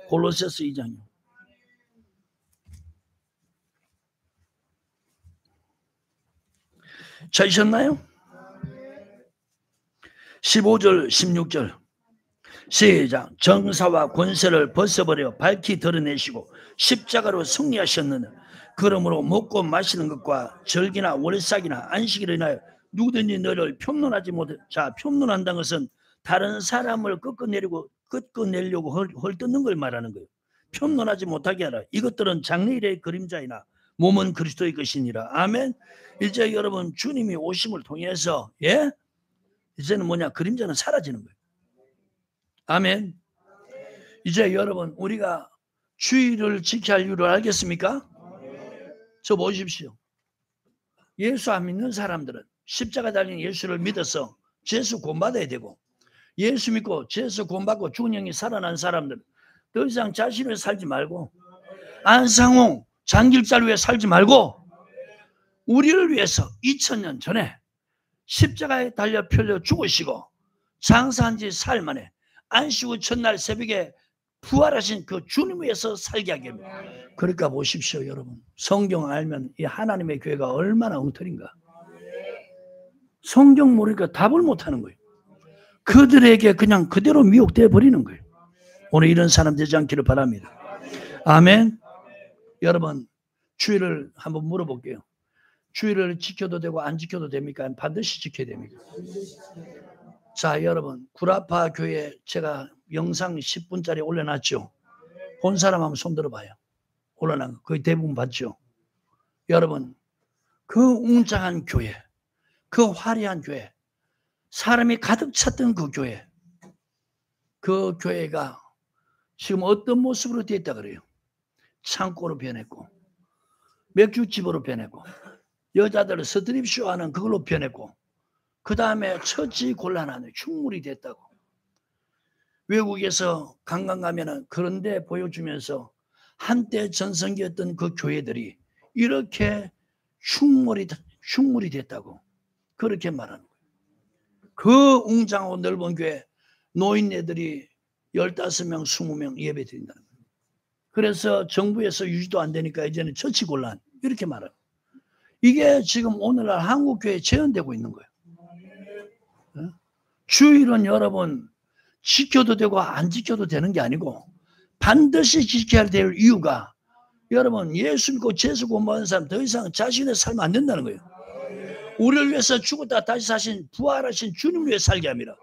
골로새서 2장이요. 찾으셨나요? 15절 16절 시작. 정사와 권세를 벗어버려 밝히 드러내시고 십자가로 승리하셨느냐. 그러므로 먹고 마시는 것과 절기나 월삭이나 안식일을 인하여 누구든지 너를 평론하지 못해. 자, 평론한다는 것은 다른 사람을 꺾어내려고 헐뜯는 걸 말하는 거예요. 평론하지 못하게 하라. 이것들은 장래일의 그림자이나 몸은 그리스도의 것이니라. 아멘. 이제 여러분 주님이 오심을 통해서 이제는 뭐냐? 그림자는 사라지는 거예요. 아멘. 이제 여러분 우리가 주의를 지켜야 할 이유를 알겠습니까? 저 보십시오. 예수 안 믿는 사람들은 십자가 달린 예수를 믿어서 죄에서 구원받아야 되고 예수 믿고 죄에서 구원받고 죽은 영이 살아난 사람들은 더 이상 자신을 살지 말고 안상홍 장길자를 위해 살지 말고 우리를 위해서 2000년 전에 십자가에 달려 풀려 죽으시고 장사한 지 사흘 만에 안식 후 첫날 새벽에 부활하신 그 주님 위해서 살게 하게 합니다. 그러니까 보십시오, 여러분. 성경 알면 이 하나님의 교회가 얼마나 엉터리인가. 성경 모르니까 답을 못하는 거예요. 그들에게 그냥 그대로 미혹되어 버리는 거예요. 오늘 이런 사람 되지 않기를 바랍니다. 아멘. 여러분, 주의를 한번 물어볼게요. 주의를 지켜도 되고 안 지켜도 됩니까? 반드시 지켜야 됩니까? 자, 여러분, 구라파 교회 제가 영상 10분짜리 올려놨죠. 본 사람 한번 손 들어봐요. 올라난 거 거의 대부분 봤죠. 여러분, 그 웅장한 교회, 그 화려한 교회, 사람이 가득 찼던 그 교회, 그 교회가 지금 어떤 모습으로 되었다 그래요? 창고로 변했고, 맥주집으로 변했고, 여자들을 스트립쇼 하는 그걸로 변했고, 그 다음에 처지 곤란한 흉물이 됐다고. 외국에서 관광 가면은 그런데 보여주면서 한때 전성기였던 그 교회들이 이렇게 흉물이 됐다고 그렇게 말하는 거예요. 그 웅장하고 넓은 교회 노인네들이 15명, 20명 예배 드린다는 거예요. 그래서 정부에서 유지도 안 되니까 이제는 처치 곤란 이렇게 말해요. 이게 지금 오늘날 한국교회에 재현되고 있는 거예요. 주일은 여러분 지켜도 되고 안 지켜도 되는 게 아니고 반드시 지켜야 될 이유가 여러분 예수 믿고 죄수 공부하는 사람 더 이상 자신의 삶 안 된다는 거예요. 우리를 위해서 죽었다 다시 사신 부활하신 주님 위해 살게 합니다.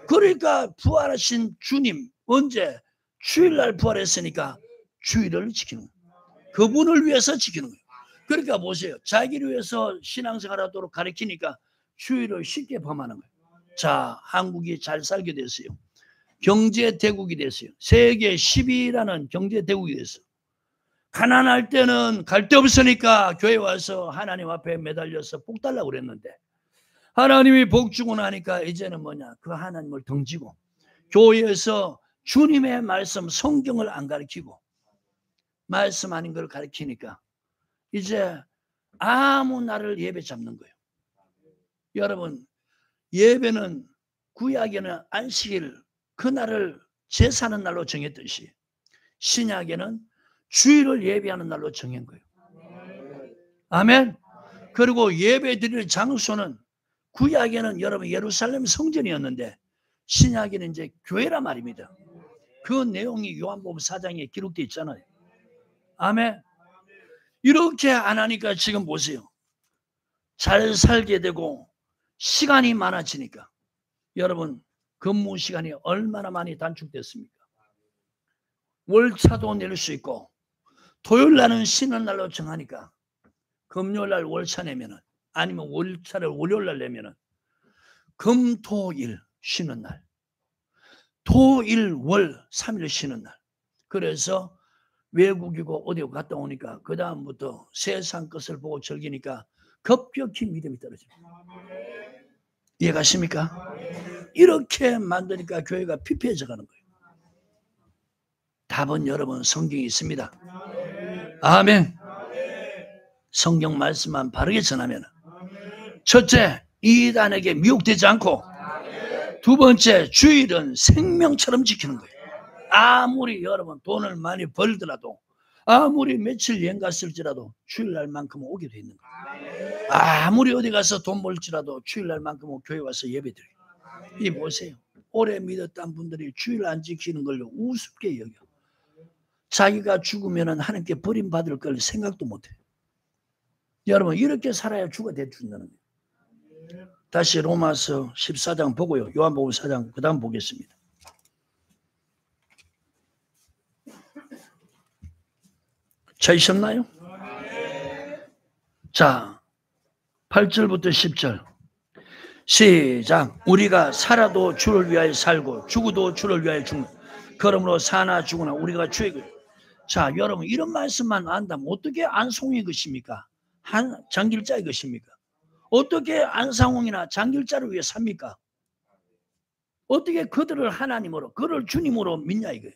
그러니까 부활하신 주님 언제? 주일날 부활했으니까 주일을 지키는 거예요. 그분을 위해서 지키는 거예요. 그러니까 보세요. 자기를 위해서 신앙생활하도록 가르치니까 주일을 쉽게 범하는 거예요. 자, 한국이 잘 살게 됐어요. 경제 대국이 됐어요. 세계 10위라는 경제 대국이 됐어요. 가난할 때는 갈 데 없으니까 교회 와서 하나님 앞에 매달려서 복 달라고 그랬는데 하나님이 복 주고 나니까 이제는 뭐냐? 그 하나님을 덩지고 교회에서 주님의 말씀 성경을 안 가르치고 말씀 아닌 걸 가르치니까 이제 아무 날을 예배 잡는 거예요. 여러분 예배는 구약에는 안식일 그날을 제사하는 날로 정했듯이 신약에는 주일을 예배하는 날로 정한 거예요. 아멘. 그리고 예배 드릴 장소는 구약에는 여러분 예루살렘 성전이었는데 신약에는 이제 교회란 말입니다. 그 내용이 요한복음 4장에 기록되어 있잖아요. 아멘. 이렇게 안 하니까 지금 보세요. 잘 살게 되고 시간이 많아지니까 여러분 근무 시간이 얼마나 많이 단축됐습니까? 월차도 낼 수 있고 토요일 날은 쉬는 날로 정하니까 금요일 날 월차 내면은 아니면 월차를 월요일 날 내면은 금, 토, 일 쉬는 날 토, 일, 월 3일 쉬는 날. 그래서 외국이고 어디 갔다 오니까 그 다음부터 세상 것을 보고 즐기니까 급격히 믿음이 떨어집니다. 이해가십니까? 이렇게 만드니까 교회가 피폐해져 가는 거예요. 답은 여러분 성경에 있습니다. 아멘. 성경 말씀만 바르게 전하면 첫째 이단에게 미혹되지 않고 두 번째 주일은 생명처럼 지키는 거예요. 아무리 여러분 돈을 많이 벌더라도 아무리 며칠 여행 갔을지라도 주일날만큼은 오게 돼 있는 거예요. 아무리 어디 가서 돈 벌지라도 주일날만큼은 교회 와서 예배드려요. 이 보세요. 오래 믿었던 분들이 주일 안 지키는 걸 우습게 여겨. 자기가 죽으면 하나님께 버림받을 걸 생각도 못해. 여러분 이렇게 살아야 주가 되준다는 거예요. 다시 로마서 14장 보고요. 요한복음 4장 그 다음 보겠습니다. 찾으셨나요? 자 8절부터 10절 시작. 우리가 살아도 주를 위하여 살고 죽어도 주를 위하여 죽는 그러므로 사나 죽으나 우리가 주의 것. 자 여러분 이런 말씀만 안다면 어떻게 안송의 것입니까? 장길자의 것입니까? 어떻게 안상홍이나 장길자를 위해 삽니까? 어떻게 그들을 하나님으로 그를 주님으로 믿냐 이거예요.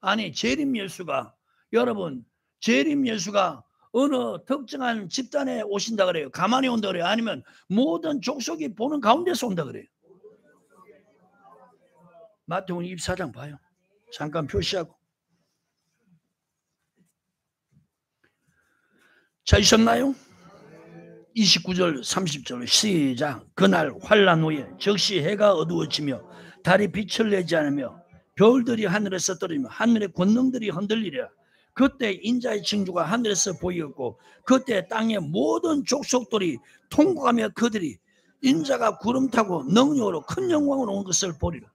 아니 재림 예수가 여러분 재림 예수가 어느 특정한 집단에 오신다 그래요. 가만히 온다 그래요. 아니면 모든 족속이 보는 가운데서 온다 그래요. 마태복음 24장 봐요. 잠깐 표시하고. 찾으셨나요? 29절 30절 시작. 그날 환란 후에 즉시 해가 어두워지며 달이 빛을 내지 않으며 별들이 하늘에서 떨어지며 하늘의 권능들이 흔들리리라. 그때 인자의 징조가 하늘에서 보이었고 그때 땅의 모든 족속들이 통곡하며 그들이 인자가 구름 타고 능력으로 큰 영광으로 온 것을 보리라.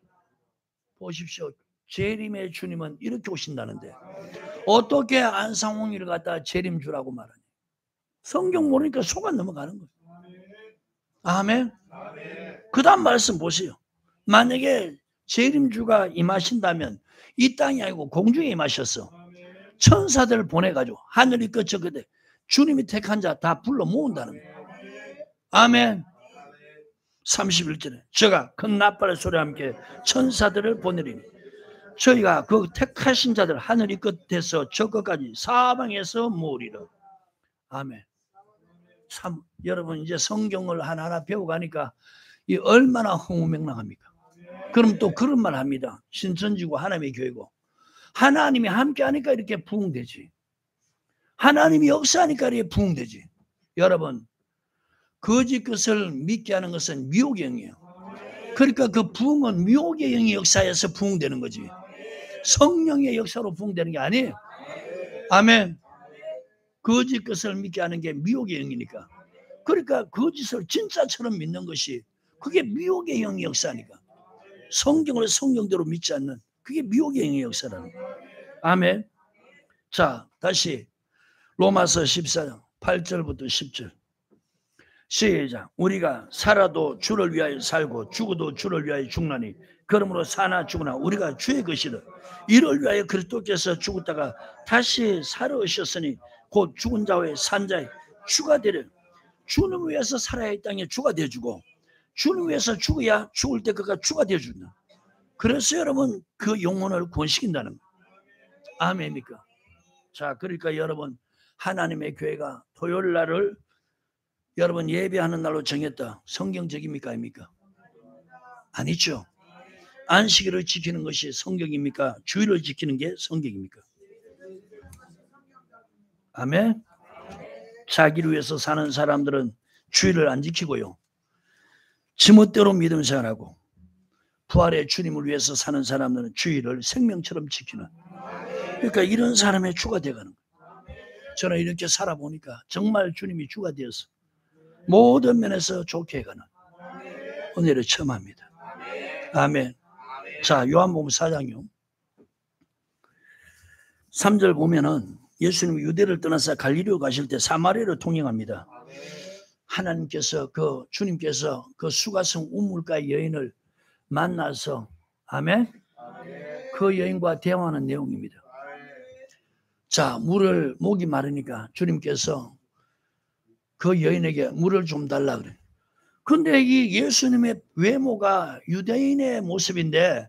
보십시오. 재림의 주님은 이렇게 오신다는데 어떻게 안상홍이를 갖다 재림주라고 말하냐. 성경 모르니까 속아 넘어가는 거예요. 아멘. 그 다음 말씀 보세요. 만약에 재림주가 임하신다면 이 땅이 아니고 공중에 임하셨어. 천사들을 보내가지고 하늘이 끄적거대 주님이 택한 자 다 불러 모은다는 거예요. 아멘. 31절에 저가 큰 나팔의 소리와 함께 천사들을 보내리니 저희가 그 택하신 자들 하늘이 끝에서 저 끝까지 사방에서 모으리라. 아멘. 참 여러분 이제 성경을 하나하나 배워가니까 이 얼마나 허무맹랑합니까? 그럼 또 그런 말 합니다. 신천지고 하나님의 교회고 하나님이 함께하니까 이렇게 부흥되지. 하나님이 역사하니까 이렇게 부흥되지. 여러분 거짓 것을 믿게 하는 것은 미혹의 영이에요. 그러니까 그 부흥은 미혹의 영의 역사에서 부흥되는 거지. 성령의 역사로 부흥되는 게 아니에요. 아멘. 거짓 것을 믿게 하는 게 미혹의 영이니까. 그러니까 거짓을 진짜처럼 믿는 것이 그게 미혹의 영의 역사니까. 성경을 성경대로 믿지 않는 그게 미혹의 영의 역사라는 거예요. 아멘. 자, 다시 로마서 14장 8절부터 10절 시작. 우리가 살아도 주를 위하여 살고 죽어도 주를 위하여 죽나니 그러므로 사나 죽으나 우리가 주의 것이라. 이를 위하여 그리스도께서 죽었다가 다시 살아오셨으니 곧 죽은 자와 산 자의 주가 되려. 주는 위해서 살아야 이 땅에 주가 되어주고 주는 위해서 죽어야 죽을 때 그가 주가 되어준다. 그래서 여러분 그 영혼을 구원시킨다는 거예요. 아멘입니까? 자, 그러니까 여러분 하나님의 교회가 토요일 날을 여러분 예배하는 날로 정했다. 성경적입니까? 아닙니까? 아니죠. 안식일을 지키는 것이 성경입니까? 주일을 지키는 게 성경입니까? 아멘. 자기를 위해서 사는 사람들은 주일을 안 지키고요. 지멋대로 믿음 생활하고 부활의 주님을 위해서 사는 사람들은 주일을 생명처럼 지키는. 그러니까 이런 사람의 주가 되어가는 거예요. 저는 이렇게 살아보니까 정말 주님이 주가 되어서 모든 면에서 좋게 해가는 은혜를 체험합니다. 아멘. 자, 요한복음 4장요 3절 보면은 예수님이 유대를 떠나서 갈릴리로 가실 때 사마리아로 통행합니다. 하나님께서 주님께서 그 수가성 우물가의 여인을 만나서 아멘. 그 여인과 대화하는 내용입니다. 자, 목이 마르니까 주님께서 그 여인에게 물을 좀 달라 그래. 근데 이 예수님의 외모가 유대인의 모습인데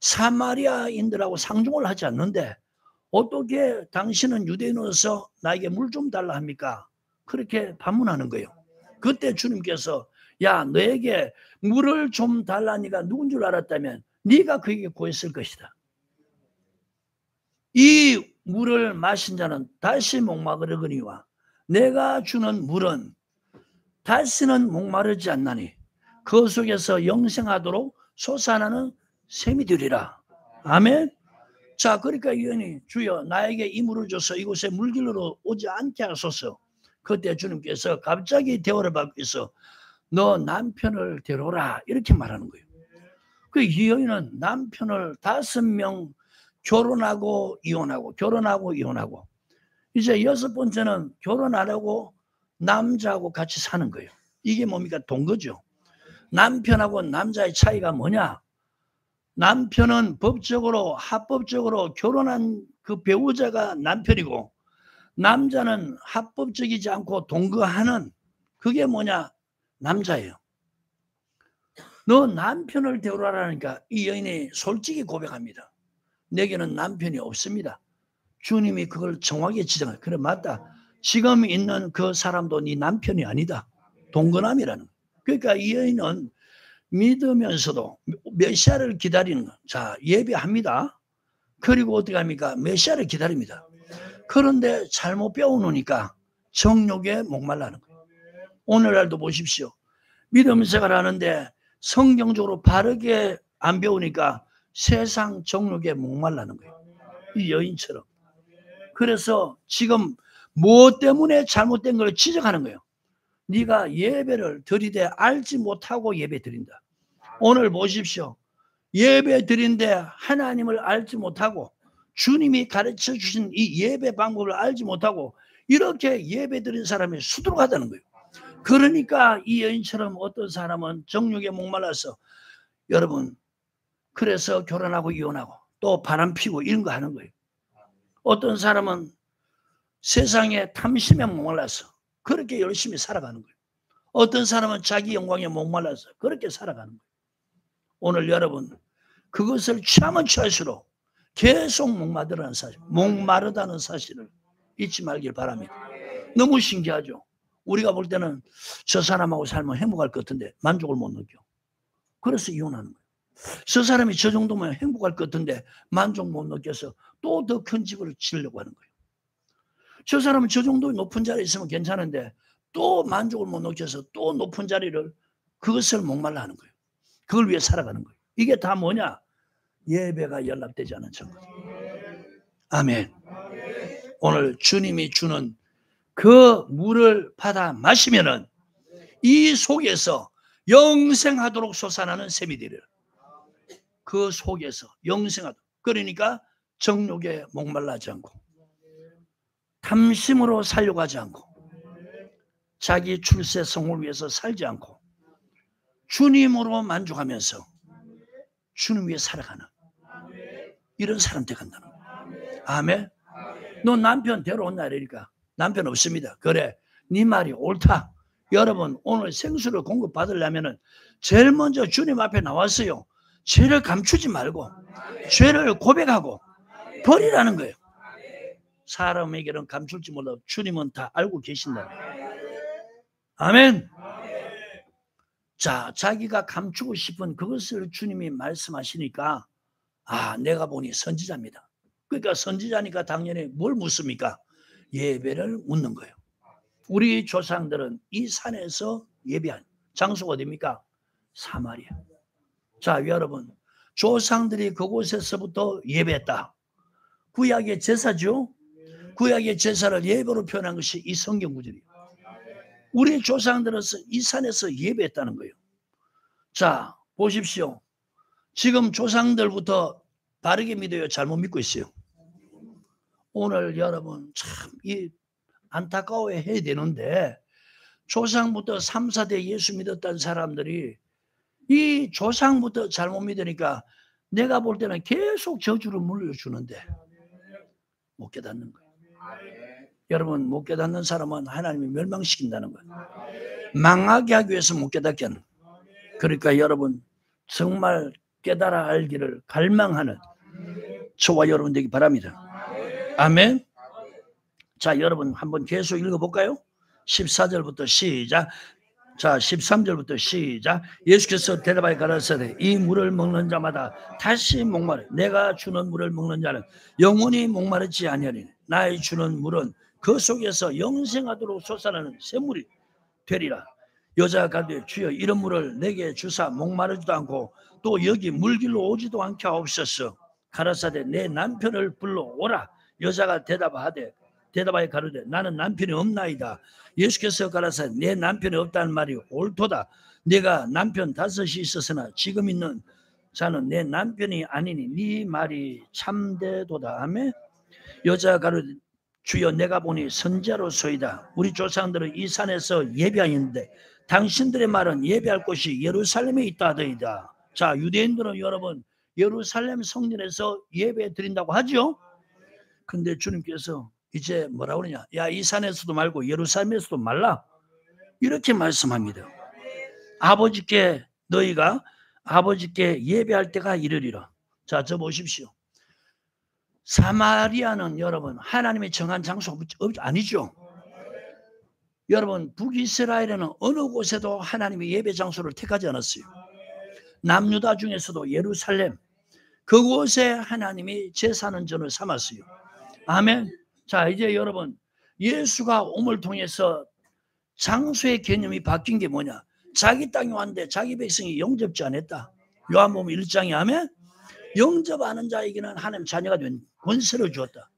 사마리아인들하고 상종을 하지 않는데 어떻게 당신은 유대인으로서 나에게 물 좀 달라 합니까? 그렇게 반문하는 거예요. 그때 주님께서 야, 너에게 물을 좀 달라니까 누군 줄 알았다면 네가 그에게 구했을 것이다. 이 물을 마신 자는 다시 목마르거니와 내가 주는 물은 다시는 목마르지 않나니 그 속에서 영생하도록 솟아나는 샘이 되리라. 아멘. 자, 그러니까 이 여인이 주여 나에게 이 물을 줘서 이곳에 물길로 오지 않게 하소서. 그때 주님께서 갑자기 대화를 바뀌어서 너 남편을 데려오라 이렇게 말하는 거예요. 그 이 여인은 남편을 5명 결혼하고 이혼하고 이제 6번째는 결혼 안 하고 남자하고 같이 사는 거예요. 이게 뭡니까? 동거죠. 남편하고 남자의 차이가 뭐냐? 남편은 합법적으로 결혼한 그 배우자가 남편이고 남자는 합법적이지 않고 동거하는 그게 뭐냐? 남자예요. 너 남편을 데려오라니까 이 여인이 솔직히 고백합니다. 내게는 남편이 없습니다. 주님이 그걸 정확히 지정해요. 그래 맞다. 지금 있는 그 사람도 네 남편이 아니다. 동거남이라는 거예요. 그러니까 이 여인은 믿으면서도 메시아를 기다리는 거예요. 자, 예배합니다. 그리고 어떻게 합니까? 메시아를 기다립니다. 그런데 잘못 배워놓으니까 정욕에 목말라는 거예요. 오늘날도 보십시오. 믿음 생활 하는데 성경적으로 바르게 안 배우니까 세상 정욕에 목말라는 거예요. 이 여인처럼. 그래서 지금 무엇 때문에 잘못된 걸 지적하는 거예요. 네가 예배를 드리되 알지 못하고 예배 드린다. 오늘 보십시오. 예배 드린데 하나님을 알지 못하고 주님이 가르쳐 주신 이 예배 방법을 알지 못하고 이렇게 예배 드린 사람이 수두룩하다는 거예요. 그러니까 이 여인처럼 어떤 사람은 정욕에 목말라서 여러분 그래서 결혼하고 이혼하고 또 바람 피고 이런 거 하는 거예요. 어떤 사람은 세상에 탐심에 목말라서 그렇게 열심히 살아가는 거예요. 어떤 사람은 자기 영광에 목말라서 그렇게 살아가는 거예요. 오늘 여러분 그것을 취하면 취할수록 계속 목마르다는 사실을 잊지 말길 바랍니다. 너무 신기하죠. 우리가 볼 때는 저 사람하고 살면 행복할 것 같은데 만족을 못 느껴. 그래서 이혼하는 거예요. 저 사람이 저 정도면 행복할 것 같은데 만족 못 느껴서 또 더 큰 집을 지으려고 하는 거예요. 저 사람은 저 정도 높은 자리에 있으면 괜찮은데 또 만족을 못 느껴서 또 높은 자리를 그것을 목말라 하는 거예요. 그걸 위해 살아가는 거예요. 이게 다 뭐냐? 예배가 연락되지 않은 증거. 아멘. 오늘 주님이 주는 그 물을 받아 마시면은 이 속에서 영생하도록 솟아나는 샘이 되리라. 그 속에서 영생하도록. 그러니까 정욕에 목말라하지 않고 탐심으로 살려고 하지 않고 자기 출세 성공을 위해서 살지 않고 주님으로 만족하면서 주님 위해 살아가는 이런 사람 되간다는 거예요. 아멘. 너 남편 데려온다 이러니까 남편 없습니다. 그래, 네 말이 옳다. 여러분 오늘 생수를 공급받으려면 제일 먼저 주님 앞에 나왔어요. 죄를 감추지 말고 죄를 고백하고 버리라는 거예요. 사람에게는 감출지 몰라도 주님은 다 알고 계신다. 아멘. 자, 자기가 감추고 싶은 그것을 주님이 말씀하시니까 내가 보니 선지자입니다. 그러니까 선지자니까 당연히 뭘 묻습니까? 예배를 묻는 거예요. 우리 조상들은 이 산에서 예배한 장소가 어디입니까? 사마리아. 자, 여러분 조상들이 그곳에서부터 예배했다. 구약의 제사죠. 구약의 제사를 예배로 표현한 것이 이 성경 구절이에요. 우리 조상들은 이 산에서 예배했다는 거예요. 자, 보십시오. 지금 조상들부터 바르게 믿어요? 잘못 믿고 있어요? 오늘 여러분 참 안타까워해야 되는데 조상부터 3, 4대 예수 믿었던 사람들이 이 조상부터 잘못 믿으니까 내가 볼 때는 계속 저주를 물려주는데 못 깨닫는 거예요. 여러분 못 깨닫는 사람은 하나님이 멸망시킨다는 거예요. 망하게 하기 위해서 못 깨닫게 하는 거예요. 그러니까 여러분 정말 깨달아 알기를 갈망하는 저와 여러분 되기 바랍니다. 아멘. 자, 여러분 한번 계속 읽어볼까요? 14절부터 시작. 자, 13절부터 시작. 예수께서 대답하여 가라사대 이 물을 먹는 자마다 다시 목마르. 내가 주는 물을 먹는 자는 영원히 목마르지 아니하리니 나의 주는 물은 그 속에서 영생하도록 솟아나는 샘물이 되리라. 여자가 가되 주여 이런 물을 내게 주사 목마르지도 않고 또 여기 물길로 오지도 않게 하옵소서. 가라사대 내 남편을 불러오라. 여자가 대답하여 가로되 나는 남편이 없나이다. 예수께서 가라사대 내 남편이 없다는 말이 옳도다. 내가 남편 5이 있었으나 지금 있는 자는 내 남편이 아니니 네 말이 참되도다. 아멘. 여자가 가로되 주여 내가 보니 선지자로소이다. 우리 조상들은 이 산에서 예배하였는데 당신들의 말은 예배할 곳이 예루살렘에 있다 하더이다. 자, 유대인들은 여러분 예루살렘 성전에서 예배 드린다고 하죠. 근데 주님께서 이제 뭐라고 그러냐? 야, 이 산에서도 말고 예루살렘에서도 말라. 이렇게 말씀합니다. 너희가 아버지께 예배할 때가 이르리라. 자, 저 보십시오. 사마리아는 여러분 하나님의 정한 장소가 아니죠. 여러분 북이스라엘에는 어느 곳에도 하나님의 예배 장소를 택하지 않았어요. 남유다 중에서도 예루살렘 그곳에 하나님이 제사하는 전을 삼았어요. 아멘. 자, 이제 여러분 예수가 옴을 통해서 장소의 개념이 바뀐 게 뭐냐? 자기 땅에 왔는데 자기 백성이 영접지 않았다. 요한복음 1장에 아멘. 영접하는 자에게는 하나님 자녀가 된 권세를 주었다.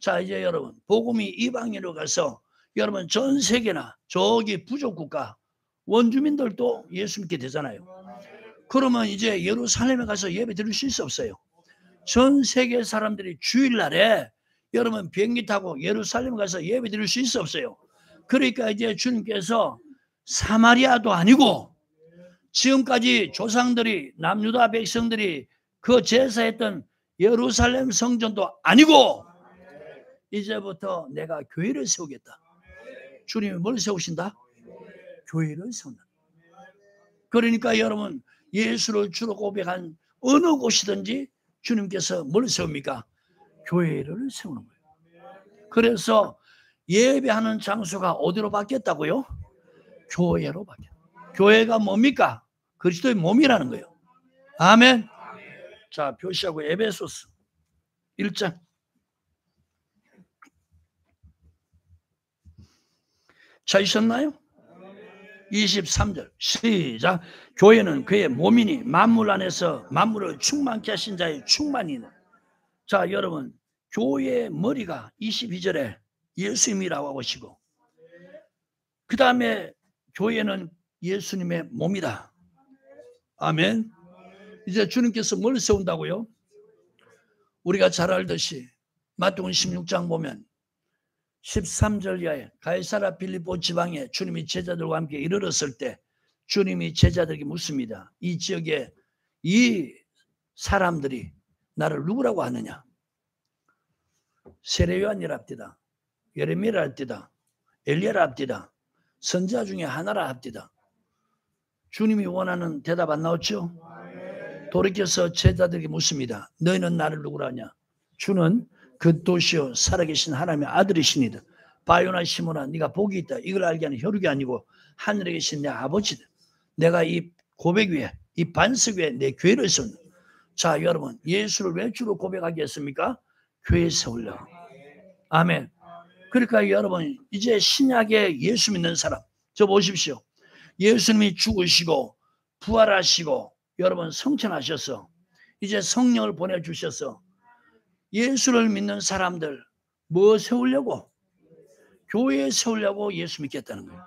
자, 이제 여러분 복음이 이방인으로 가서 여러분 전 세계나 저기 부족 국가 원주민들도 예수 믿게 되잖아요. 그러면 이제 예루살렘에 가서 예배 드릴 수 있어 없어요? 전 세계 사람들이 주일날에 여러분 비행기 타고 예루살렘에 가서 예배 드릴 수 있어 없어요? 그러니까 이제 주님께서 사마리아도 아니고 지금까지 조상들이 남유다 백성들이 그 제사했던 예루살렘 성전도 아니고 이제부터 내가 교회를 세우겠다. 주님이 뭘 세우신다? 교회를 세운다. 그러니까 여러분 예수를 주로 고백한 어느 곳이든지 주님께서 뭘 세웁니까? 교회를 세우는 거예요. 그래서 예배하는 장소가 어디로 바뀌었다고요? 교회로 바뀌었다. 교회가 뭡니까? 그리스도의 몸이라는 거예요. 아멘. 자, 표시하고 에베소서 1장 찾으셨나요? 23절 시작. 교회는 그의 몸이니 만물 안에서 만물을 충만케 하신 자의 충만이네. 자, 여러분 교회의 머리가 22절에 예수님이라고 하시고 그 다음에 교회는 예수님의 몸이다. 아멘. 이제 주님께서 뭘 세운다고요? 우리가 잘 알듯이 마태복음 16장 보면 13절 이하에 가이사랴 빌립보 지방에 주님이 제자들과 함께 이르렀을 때 주님이 제자들에게 묻습니다. 이 지역에 이 사람들이 나를 누구라고 하느냐? 세례요한이라 합디다. 예레미야라 합디다. 엘리야라 합디다. 선지자 중에 하나라 합디다. 주님이 원하는 대답 안 나왔죠? 돌이켜서 제자들에게 묻습니다. 너희는 나를 누구라 하냐? 주는 그 도시요 살아계신 하나님의 아들이시니라. 바요나 시몬아 네가 복이 있다. 이걸 알게 하는 혈육이 아니고 하늘에 계신 내 아버지다. 내가 이 고백 위에 이 반석 위에 내 교회를 세운다. 자, 여러분 예수를 왜 주로 고백하겠습니까? 교회 세우려고. 아멘. 그러니까 여러분 이제 신약에 예수 믿는 사람 저 보십시오. 예수님이 죽으시고 부활하시고 여러분 성천하셔서 이제 성령을 보내주셔서 예수를 믿는 사람들 뭐 세우려고? 교회 세우려고 예수 믿겠다는 거예요.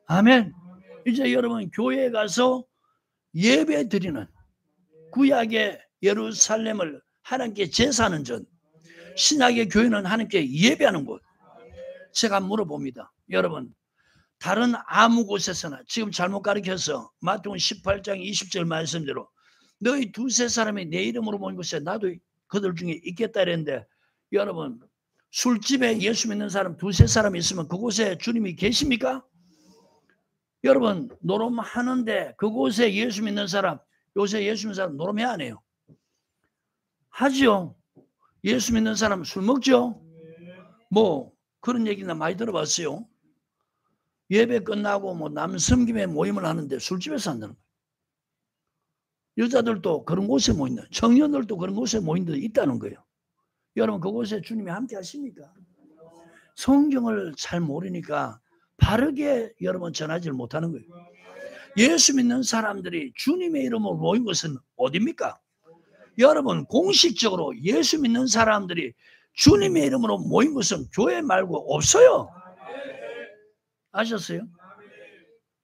아멘. 이제 여러분 교회에 가서 예배 드리는 구약의 예루살렘을 하나님께 제사하는 전 신약의 교회는 하나님께 예배하는 곳. 제가 물어봅니다. 여러분 다른 아무 곳에서나 지금 잘못 가르쳐서 마태복음 18장 20절 말씀대로 너희 두세 사람이 내 이름으로 모인 곳에 나도 그들 중에 있겠다 이랬는데 여러분 술집에 예수 믿는 사람 두세 사람 있으면 그곳에 주님이 계십니까? 여러분 노름하는데 그곳에 예수 믿는 사람 요새 예수 믿는 사람 노름해 안 해요? 하죠. 예수 믿는 사람 술 먹죠? 뭐 그런 얘기나 많이 들어봤어요. 예배 끝나고 뭐 남섬김에 모임을 하는데 술집에서 한다는 거예요. 여자들도 그런 곳에 모인다. 청년들도 그런 곳에 모인 데 있다는 거예요. 여러분 그곳에 주님이 함께 하십니까? 성경을 잘 모르니까 바르게 여러분 전하지를 못하는 거예요. 예수 믿는 사람들이 주님의 이름으로 모인 것은 어디입니까? 여러분 공식적으로 예수 믿는 사람들이 주님의 이름으로 모인 것은 교회 말고 없어요. 아셨어요?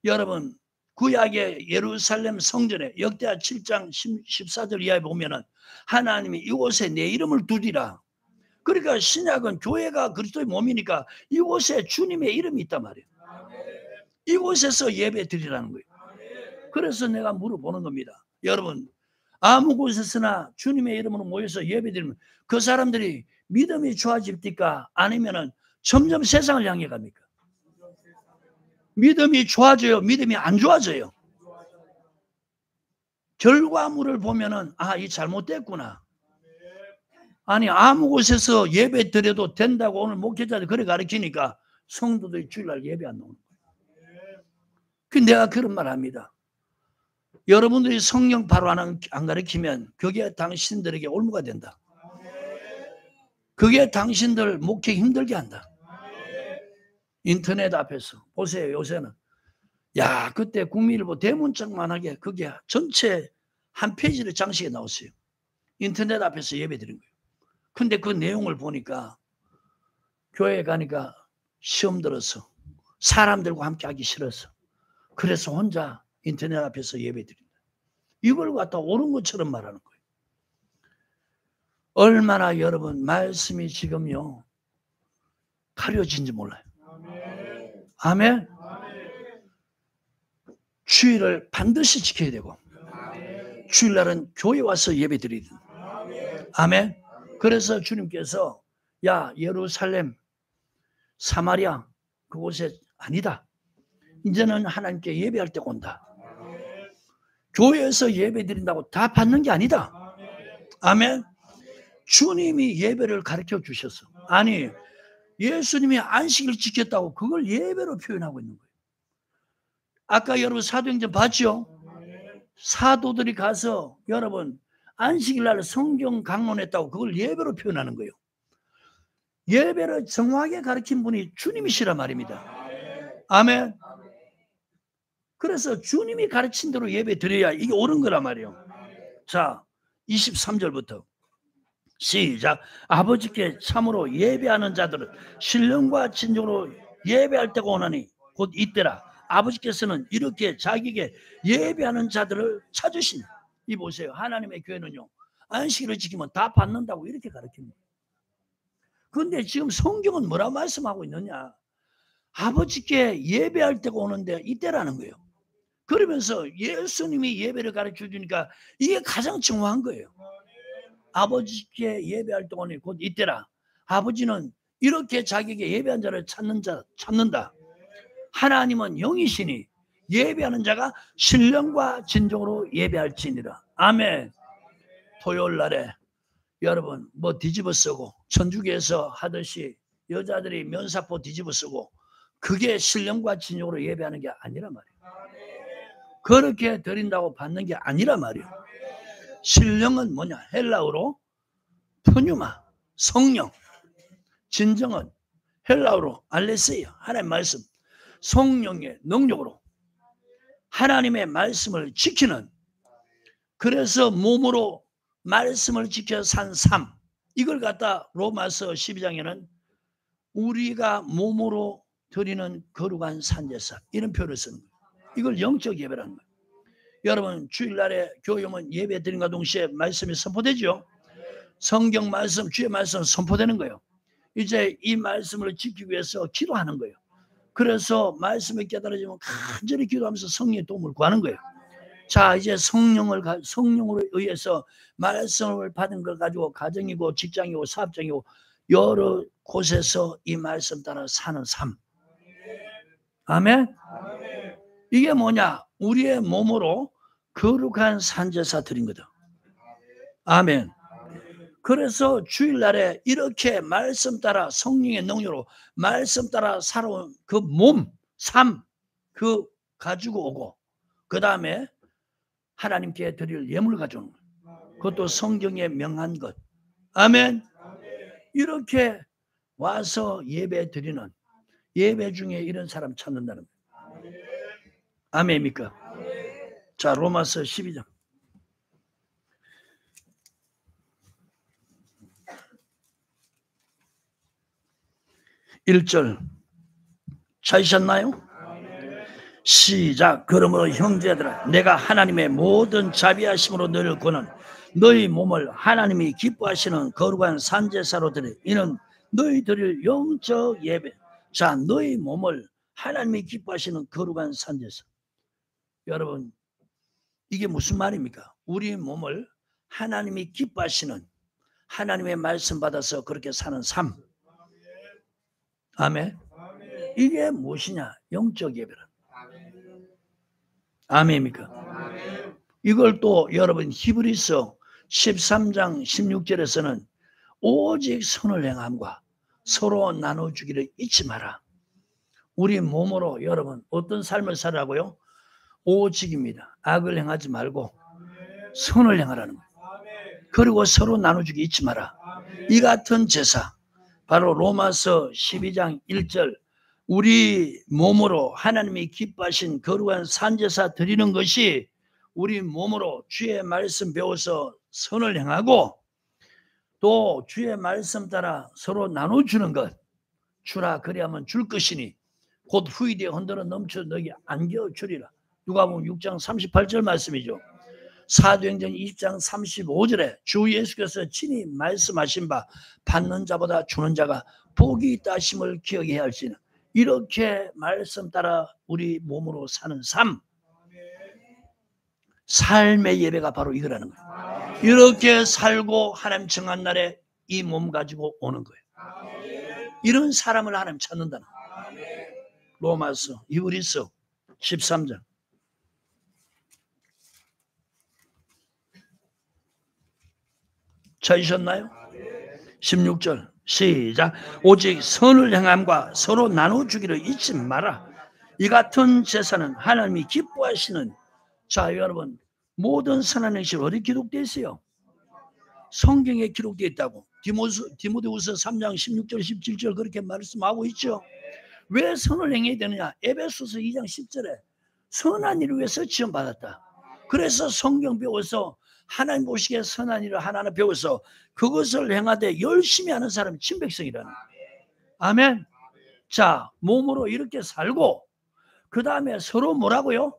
여러분 구약의 예루살렘 성전에 역대하 7장 14절 이하에 보면은 하나님이 이곳에 내 이름을 두리라. 그러니까 신약은 교회가 그리스도의 몸이니까 이곳에 주님의 이름이 있단 말이에요. 이곳에서 예배 드리라는 거예요. 그래서 내가 물어보는 겁니다. 여러분 아무 곳에서나 주님의 이름으로 모여서 예배 드리면 그 사람들이 믿음이 좋아집니까? 아니면은 점점 세상을 향해 갑니까? 믿음이 좋아져요? 믿음이 안 좋아져요? 결과물을 보면은 아, 이 잘못됐구나. 아니 아무 곳에서 예배 드려도 된다고 오늘 목회자들 그래 가르치니까 성도들이 주일날 예배 안 나오는 거예요. 그 내가 그런 말 합니다. 여러분들이 성령 바로 안 가르치면 그게 당신들에게 올무가 된다. 그게 당신들 목회 힘들게 한다. 인터넷 앞에서 보세요. 요새는 야 그때 국민일보 대문짝만하게 그게 전체 한 페이지를 장식해 나왔어요. 인터넷 앞에서 예배 드린 거예요. 근데 그 내용을 보니까 교회에 가니까 시험 들어서 사람들과 함께 하기 싫어서 그래서 혼자 인터넷 앞에서 예배 드린다. 이걸 갖다 옳은 것처럼 말하는 거예요. 얼마나 여러분 말씀이 지금요 가려진지 몰라요. 아멘. 주일을 반드시 지켜야 되고 주일날은 교회 와서 예배 드리든. 아멘. 그래서 주님께서 야 예루살렘 사마리아 그곳에 아니다. 이제는 하나님께 예배할 때가 온다. 교회에서 예배 드린다고 다 받는 게 아니다. 아멘. 주님이 예배를 가르쳐 주셨어. 아니 예수님이 안식일 지켰다고 그걸 예배로 표현하고 있는 거예요. 아까 여러분 사도행전 봤죠? 사도들이 가서 여러분 안식일 날 성경 강론했다고 그걸 예배로 표현하는 거예요. 예배를 정확하게 가르친 분이 주님이시란 말입니다. 아멘. 그래서 주님이 가르친 대로 예배 드려야 이게 옳은 거란 말이에요. 자 23절부터 시작. 아버지께 참으로 예배하는 자들은 신령과 진정으로 예배할 때가 오나니 곧 이때라. 아버지께서는 이렇게 자기에게 예배하는 자들을 찾으시니. 이 보세요. 하나님의 교회는요 안식일을 지키면 다 받는다고 이렇게 가르칩니다. 그런데 지금 성경은 뭐라 말씀하고 있느냐. 아버지께 예배할 때가 오는데 이때라는 거예요. 그러면서 예수님이 예배를 가르쳐 주니까 이게 가장 정확한 거예요. 아버지께 예배할 때 오니 곧 이때라. 아버지는 이렇게 자기에게 예배한 자를 찾는다. 하나님은 영이시니 예배하는 자가 신령과 진정으로 예배할지니라. 아멘. 토요일 날에 여러분 뭐 뒤집어 쓰고 천주교에서 하듯이 여자들이 면사포 뒤집어 쓰고 그게 신령과 진정으로 예배하는 게 아니란 말이에요. 그렇게 드린다고 받는 게 아니란 말이에요. 신령은 뭐냐? 헬라어로 푸뉴마, 성령. 진정은 헬라어로 알레세이아, 하나님의 말씀. 성령의 능력으로 하나님의 말씀을 지키는, 그래서 몸으로 말씀을 지켜 산 삶. 이걸 갖다 로마서 12장에는 우리가 몸으로 드리는 거룩한 산제사 이런 표현을 쓰는 거예요. 이걸 영적 예배라는 거예요. 여러분 주일날에 교회 오면 예배 드림과 동시에 말씀이 선포되죠. 성경 말씀, 주의 말씀 선포되는 거예요. 이제 이 말씀을 지키기 위해서 기도하는 거예요. 그래서 말씀이 깨달아지면 간절히 기도하면서 성령의 도움을 구하는 거예요. 자, 이제 성령으로 의해서 말씀을 받은 걸 가지고 가정이고 직장이고 사업장이고 여러 곳에서 이 말씀 따라 사는 삶. 아멘. 이게 뭐냐? 우리의 몸으로 거룩한 산제사 드린 거다. 아멘. 그래서 주일날에 이렇게 말씀 따라 성령의 능력으로 말씀 따라 살아온 그 몸, 삶, 그 가지고 오고 그 다음에 하나님께 드릴 예물 가져오는 것. 그것도 성경에 명한 것. 아멘. 이렇게 와서 예배 드리는, 예배 중에 이런 사람 찾는다는 거예요. 아멘입니까? 자, 로마서 12장 1절 찾으셨나요? 시작. 그러므로 형제들아 내가 하나님의 모든 자비하심으로 너희를 권하노니 너희 몸을 하나님이 기뻐하시는 거룩한 산제사로 드려. 이는 너희 드릴 영적 예배. 자, 너희 몸을 하나님이 기뻐하시는 거룩한 산제사. 여러분 이게 무슨 말입니까? 우리 몸을 하나님이 기뻐하시는, 하나님의 말씀 받아서 그렇게 사는 삶. 아멘. 이게 무엇이냐? 영적 예배라. 아멘입니까? 이걸 또 여러분 히브리서 13장 16절에서는 오직 선을 행함과 서로 나눠주기를 잊지 마라. 우리 몸으로 여러분 어떤 삶을 살라고요? 오직입니다. 악을 행하지 말고 선을 행하라는 거예요. 그리고 서로 나눠주기 잊지 마라. 이 같은 제사, 바로 로마서 12장 1절, 우리 몸으로 하나님이 기뻐하신 거룩한 산제사 드리는 것이 우리 몸으로 주의 말씀 배워서 선을 행하고 또 주의 말씀 따라 서로 나눠주는 것. 주라 그리하면 줄 것이니 곧 후이되어 흔들어 넘쳐 너에게 안겨 주리라. 누가복음 6장 38절 말씀이죠. 사도행전 20장 35절에 주 예수께서 친히 말씀하신 바 받는 자보다 주는 자가 복이 있다 하심을 기억해야 할지는, 이렇게 말씀 따라 우리 몸으로 사는 삶의 예배가 바로 이거라는 거예요. 이렇게 살고 하나님 정한 날에 이 몸 가지고 오는 거예요. 이런 사람을 하나님 찾는다는 거예요. 로마서 히브리서 13장 찾으셨나요? 16절 시작. 오직 선을 행함과 서로 나눠주기를 잊지 마라. 이 같은 제사는 하나님이 기뻐하시는. 자 여러분, 모든 선한 행실 어디 기록되어 있어요? 성경에 기록되어 있다고. 디모데후서 3장 16절 17절 그렇게 말씀하고 있죠. 왜 선을 행해야 되느냐? 에베소서 2장 10절에 선한 일을 위해서 지원받았다. 그래서 성경 배워서 하나님 보시기에 선한 일을 하나하나 배워서 그것을 행하되 열심히 하는 사람이 친백성이라는. 아멘. 자, 몸으로 이렇게 살고 그 다음에 서로 뭐라고요?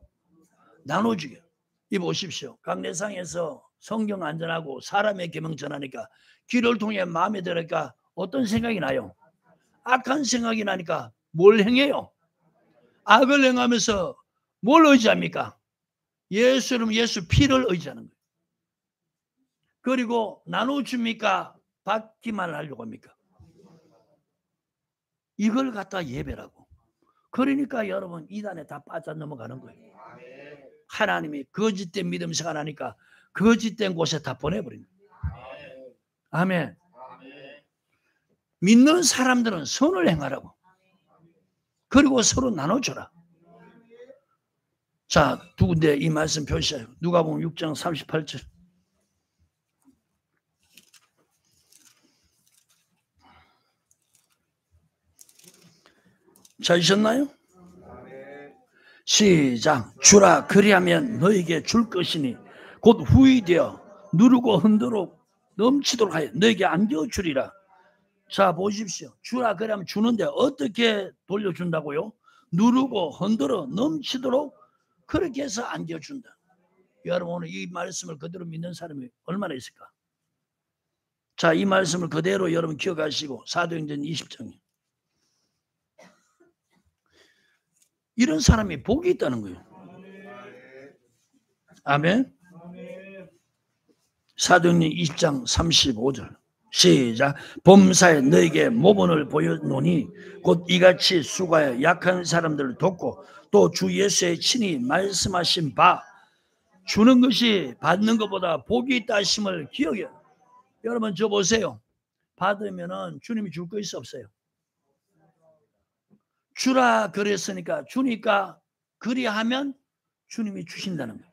나눠주게. 이 보십시오. 강례상에서 성경 안전하고 사람의 계명 전하니까 길을 통해 마음에 들으니까 어떤 생각이 나요? 악한 생각이 나니까 뭘 행해요? 악을 행하면서 뭘 의지합니까? 예수는 예수 피를 의지하는 거예요. 그리고 나눠줍니까? 받기만 하려고 합니까? 이걸 갖다 예배라고. 그러니까 여러분 이단에 다 빠져 넘어가는 거예요. 하나님이 거짓된 믿음 생활하니까 거짓된 곳에 다 보내버립니다. 아멘. 믿는 사람들은 선을 행하라고. 그리고 서로 나눠줘라. 자, 두 군데 이 말씀 표시해요. 누가복음 6장 38절. 찾으셨나요? 시작. 주라 그리하면 너에게 줄 것이니 곧 후이되어 누르고 흔들어 넘치도록 하여 너에게 안겨주리라. 자 보십시오. 주라 그러면 주는데 어떻게 돌려준다고요? 누르고 흔들어 넘치도록 그렇게 해서 안겨준다. 여러분 오늘 이 말씀을 그대로 믿는 사람이 얼마나 있을까? 자, 이 말씀을 그대로 여러분 기억하시고 사도행전 20장 이런 사람이 복이 있다는 거예요. 아멘. 사도행전 20장 35절 시작. 범사에 너에게 모본을 보여노니 곧 이같이 수고하여 약한 사람들을 돕고 또 주 예수의 친히 말씀하신 바 주는 것이 받는 것보다 복이 있다 하심을 기억해. 여러분 저 보세요. 받으면은 주님이 줄 거 있어 없어요? 주라 그랬으니까 주니까 그리하면 주님이 주신다는 거예요.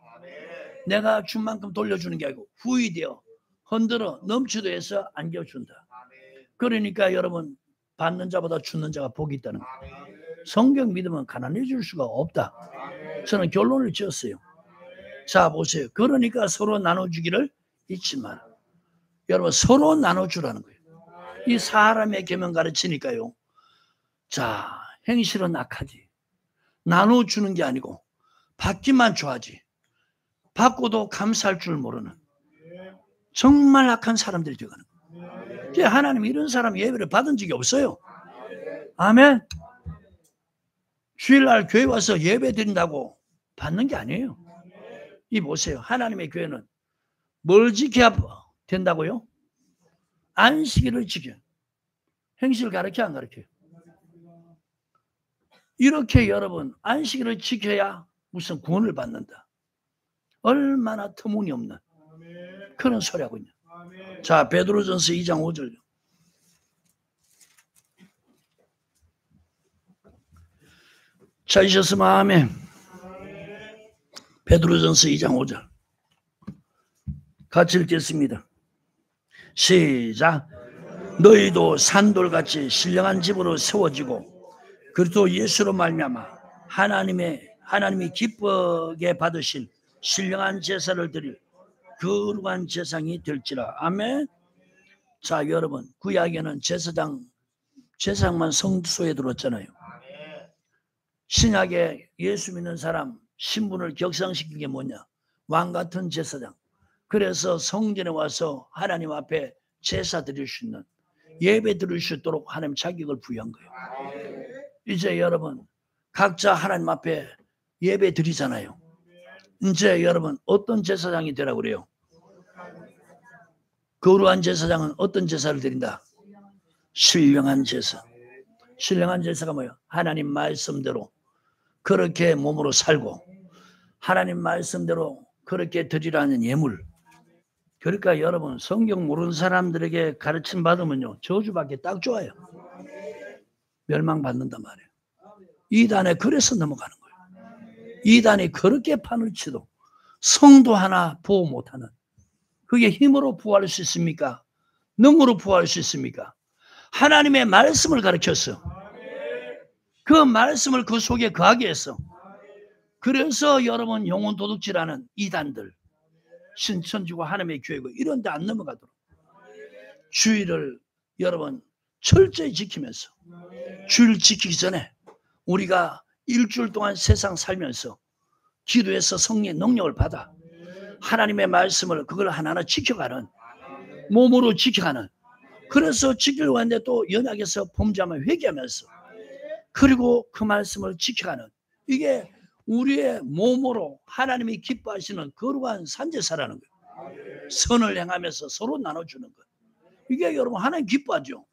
내가 준 만큼 돌려주는 게 아니고 후이되어 흔들어 넘치도 해서 안겨준다. 그러니까 여러분 받는 자보다 주는 자가 복이 있다는 거예요. 성경 믿으면 가난해질 수가 없다. 저는 결론을 지었어요. 자 보세요. 그러니까 서로 나눠주기를 잊지 마라. 여러분 서로 나눠주라는 거예요. 이 사람의 계명 가르치니까요. 자 행실은 악하지. 나눠주는 게 아니고 받기만 좋아하지. 받고도 감사할 줄 모르는 정말 악한 사람들이 되어가는 거예요. 하나님 이런 사람 예배를 받은 적이 없어요. 아멘. 주일날 교회 와서 예배 드린다고 받는 게 아니에요. 이 보세요. 하나님의 교회는 뭘 지켜야 된다고요? 안식일을 지켜. 행실 가르쳐 안 가르쳐요? 이렇게 여러분 안식일을 지켜야 무슨 구원을 받는다. 얼마나 터무니없는 그런 소리 하고 있냐. 자 베드로전서 2장 5절 찾으셨으면 아멘. 베드로전서 2장 5절 같이 읽겠습니다. 시작. 너희도 산돌같이 신령한 집으로 세워지고 그리스도 예수로 말미암아 하나님이 기쁘게 받으실 신령한 제사를 드릴 거룩한 제사장이 될지라. 아멘. 자, 여러분, 구약에는 제사장만 성소에 들어왔잖아요. 신약에 예수 믿는 사람 신분을 격상시킨 게 뭐냐? 왕 같은 제사장. 그래서 성전에 와서 하나님 앞에 제사 드릴 수 있는, 예배 드릴 수 있도록 하나님 자격을 부여한 거예요. 이제 여러분 각자 하나님 앞에 예배 드리잖아요. 이제 여러분 어떤 제사장이 되라고 그래요? 거룩한 제사장은 어떤 제사를 드린다? 신령한 제사. 신령한 제사가 뭐예요? 하나님 말씀대로 그렇게 몸으로 살고 하나님 말씀대로 그렇게 드리라는 예물. 그러니까 여러분 성경 모르는 사람들에게 가르침 받으면요 저주받기 딱 좋아요. 멸망받는단 말이에요. 이단에 그래서 넘어가는 거예요. 이단이 그렇게 판을 치도 성도 하나 보호 못하는, 그게 힘으로 부활할 수 있습니까? 능으로 부활할 수 있습니까? 하나님의 말씀을 가르쳤어. 그 말씀을 그 속에 거하게 했어. 그래서 여러분 영혼 도둑질하는 이단들, 신천지고 하나님의 교회고 이런 데 안 넘어가도록 주의를 여러분 철저히 지키면서, 주의를 지키기 전에 우리가 일주일 동안 세상 살면서 기도해서 성령의 능력을 받아 하나님의 말씀을 그걸 하나하나 지켜가는, 몸으로 지켜가는, 그래서 지키려고 하는데 또 연약해서 범죄하면 회개하면서 그리고 그 말씀을 지켜가는, 이게 우리의 몸으로 하나님이 기뻐하시는 거룩한 산제사라는 거예요. 선을 행하면서 서로 나눠주는 것. 이게 여러분 하나님 기뻐하죠.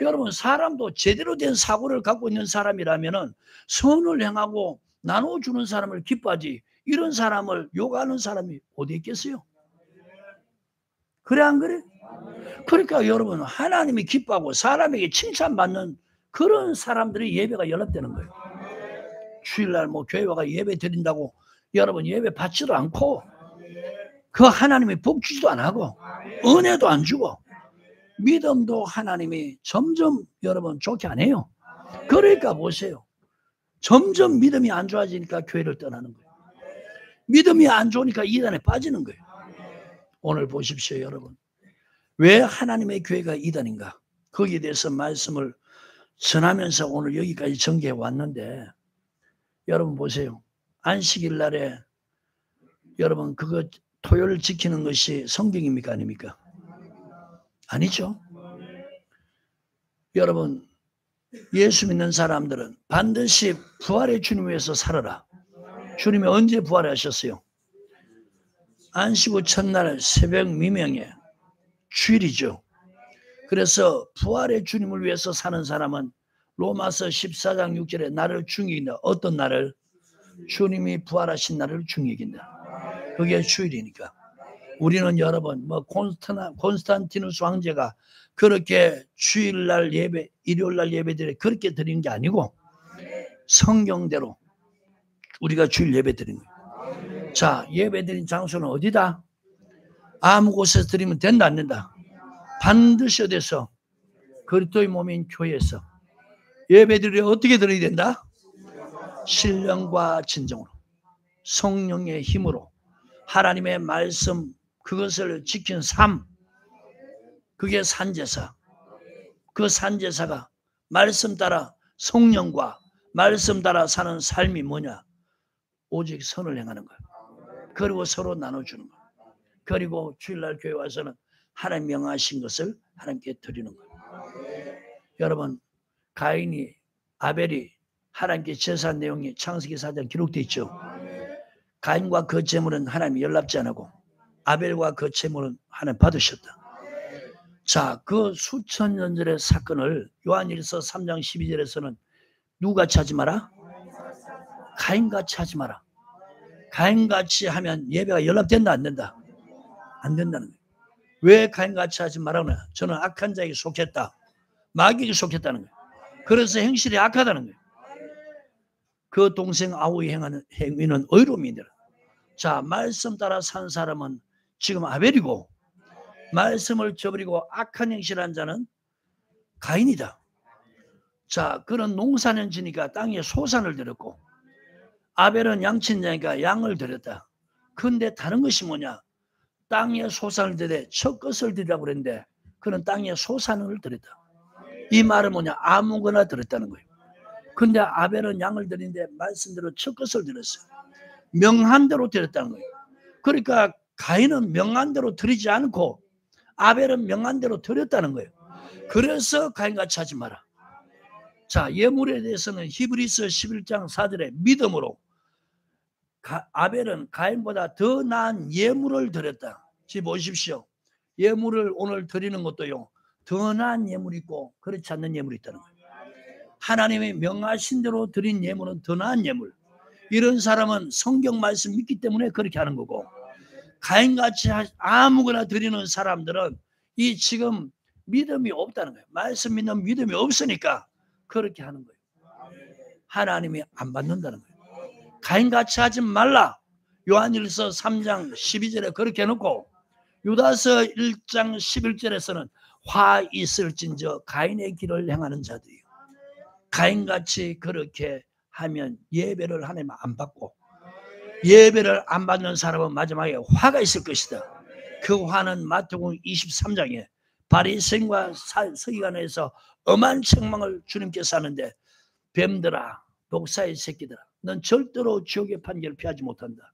여러분 사람도 제대로 된 사고를 갖고 있는 사람이라면 선을 행하고 나눠주는 사람을 기뻐하지, 이런 사람을 욕하는 사람이 어디 있겠어요? 그래 안 그래? 그러니까 여러분 하나님이 기뻐하고 사람에게 칭찬받는 그런 사람들이 예배가 연락되는 거예요. 주일날 뭐 교회 와가 예배 드린다고 여러분 예배 받지도 않고 그 하나님이 복 주지도 안 하고 은혜도 안 주고 믿음도 하나님이 점점 여러분 좋게 안 해요. 그러니까 보세요. 점점 믿음이 안 좋아지니까 교회를 떠나는 거예요. 믿음이 안 좋으니까 이단에 빠지는 거예요. 오늘 보십시오 여러분. 왜 하나님의 교회가 이단인가? 거기에 대해서 말씀을 전하면서 오늘 여기까지 전개해 왔는데, 여러분 보세요. 안식일 날에 여러분 그거 토요일 지키는 것이 성경입니까 아닙니까? 아니죠. 여러분 예수 믿는 사람들은 반드시 부활의 주님 위해서 살아라. 주님이 언제 부활하셨어요? 안식 후 첫날 새벽 미명에 주일이죠. 그래서 부활의 주님을 위해서 사는 사람은 로마서 14장 6절에 나를 중이긴다. 어떤 날을? 주님이 부활하신 날을 중이긴다. 그게 주일이니까. 우리는 여러분 뭐 콘스탄티누스 황제가 그렇게 주일날 예배, 일요일날 예배들을 그렇게 드리는 게 아니고 성경대로 우리가 주일 예배 드리는 거예요. 자, 예배 드린 장소는 어디다? 아무 곳에서 드리면 된다 안 된다? 반드시 어디서? 그리스도의 몸인 교회에서. 예배드려 어떻게 드려야 된다? 신령과 진정으로, 성령의 힘으로, 하나님의 말씀 그것을 지킨 삶, 그게 산제사. 그 산제사가 말씀 따라 성령과 말씀 따라 사는 삶이 뭐냐? 오직 선을 행하는 거예요. 그리고 서로 나눠주는 거예요. 그리고 주일날 교회 와서는 하나님 명하신 것을 하나님께 드리는 거예요. 여러분 가인이 아벨이 하나님께 제사한 내용이 창세기 4장 기록되어 있죠. 가인과 그 제물은 하나님이 연락지 않고 아벨과 그 제물은 하나님 받으셨다. 자, 그 수천 년 전의 사건을 요한일서 3장 12절에서는 누구같이 하지 마라? 가인같이 하지 마라. 가인같이 하면 예배가 연락된다 안 된다? 안 된다는 거예요. 왜 가인같이 하지 말라고 하냐? 저는 악한 자에게 속했다. 마귀에게 속했다는 거예요. 그래서 행실이 악하다는 거예요. 그 동생 아우의 행하는 행위는 의로움이니라. 자, 말씀 따라 산 사람은 지금 아벨이고, 말씀을 저버리고 악한 행실한 자는 가인이다. 자, 그런 농사는 지니까 땅에 소산을 드렸고, 아벨은 양친자니까 양을 드렸다. 근데 다른 것이 뭐냐? 땅에 소산을 드려 첫 것을 드리라고 그랬는데 그는 땅에 소산을 드렸다. 이 말은 뭐냐? 아무거나 드렸다는 거예요. 근데 아벨은 양을 드리는데 말씀대로 첫 것을 드렸어요. 명한대로 드렸다는 거예요. 그러니까 가인은 명한대로 드리지 않고 아벨은 명한대로 드렸다는 거예요. 그래서 가인같이 하지 마라. 자, 예물에 대해서는 히브리서 11장 4절에 믿음으로 아벨은 가인보다 더 나은 예물을 드렸다. 지금 보십시오. 예물을 오늘 드리는 것도요, 더 나은 예물이 있고 그렇지 않는 예물이 있다는 거예요. 하나님이 명하신 대로 드린 예물은 더 나은 예물. 이런 사람은 성경 말씀 믿기 때문에 그렇게 하는 거고, 가인같이 아무거나 드리는 사람들은 이 지금 믿음이 없다는 거예요. 말씀 믿는 믿음이 없으니까 그렇게 하는 거예요. 하나님이 안 받는다는 거예요. 가인같이 하지 말라. 요한일서 3장 12절에 그렇게 해놓고 유다서 1장 11절에서는 화 있을진저 가인의 길을 행하는 자들이요. 가인같이 그렇게 하면 예배를 하나님 안 받고, 예배를 안 받는 사람은 마지막에 화가 있을 것이다. 그 화는 마태복음 23장에 바리새인과 서기관에서 엄한 책망을 주님께서 하는데, 뱀들아, 독사의 새끼들아, 넌 절대로 지옥의 판결을 피하지 못한다.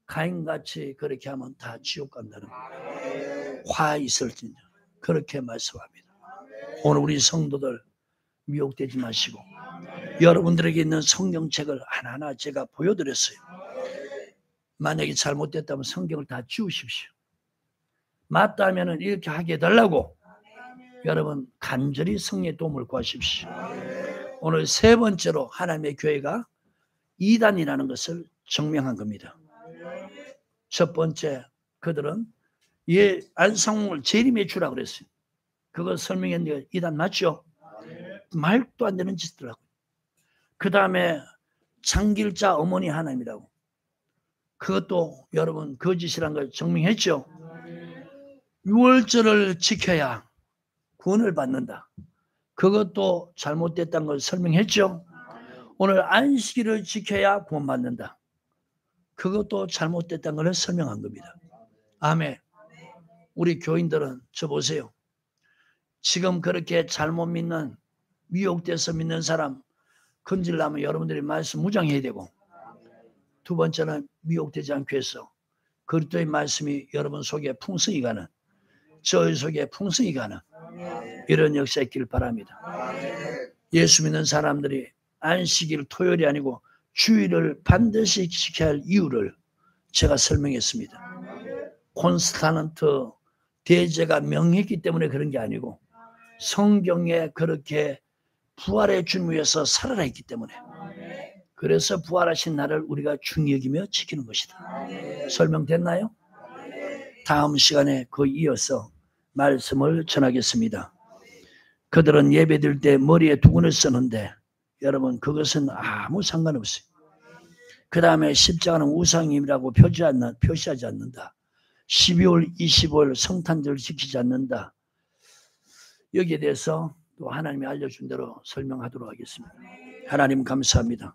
가인같이 그렇게 하면 다 지옥 간다는 거예요. 화 있을지냐, 그렇게 말씀합니다. 오늘 우리 성도들 미혹되지 마시고 여러분들에게 있는 성경책을 하나하나 제가 보여드렸어요. 만약에 잘못됐다면 성경을 다 지우십시오. 맞다면 이렇게 하게 해달라고 여러분 간절히 성령의 도움을 구하십시오. 오늘 세 번째로 하나님의 교회가 이단이라는 것을 증명한 겁니다. 첫 번째, 그들은 안상홍을 재림해 주라고 그랬어요. 그거 설명했는데 이단 맞죠? 말도 안 되는 짓을 하고. 그 다음에 창길자 어머니 하나님이라고. 그것도 여러분 거짓이라는 걸 증명했죠. 6월절을 지켜야 구원을 받는다. 그것도 잘못됐다는 걸 설명했죠. 오늘 안식일을 지켜야 구원받는다. 그것도 잘못됐다는 걸 설명한 겁니다. 아멘. 우리 교인들은 저 보세요. 지금 그렇게 잘못 믿는, 미혹돼서 믿는 사람 건질려면 여러분들이 말씀 무장해야 되고, 두 번째는 미혹되지 않기 위해서 그리스도의 말씀이 여러분 속에 풍성히 가는, 저희 속에 풍성히 가는 이런 역사 있기를 바랍니다. 예수 믿는 사람들이 안식일 토요일이 아니고 주일을 반드시 지켜야 할 이유를 제가 설명했습니다. 콘스탄트 대제가 명했기 때문에 그런 게 아니고 성경에 그렇게 부활의 주님 위해서 살아라 했기 때문에, 그래서 부활하신 날을 우리가 중히 여기며 지키는 것이다. 설명됐나요? 다음 시간에 그 이어서 말씀을 전하겠습니다. 그들은 예배드릴 때 머리에 두근을 쓰는데 여러분 그것은 아무 상관없어요. 그 다음에 십자가는 우상임이라고 표시하지 않는다. 12월 25일 성탄절을 지키지 않는다. 여기에 대해서 또 하나님이 알려준 대로 설명하도록 하겠습니다. 하나님 감사합니다.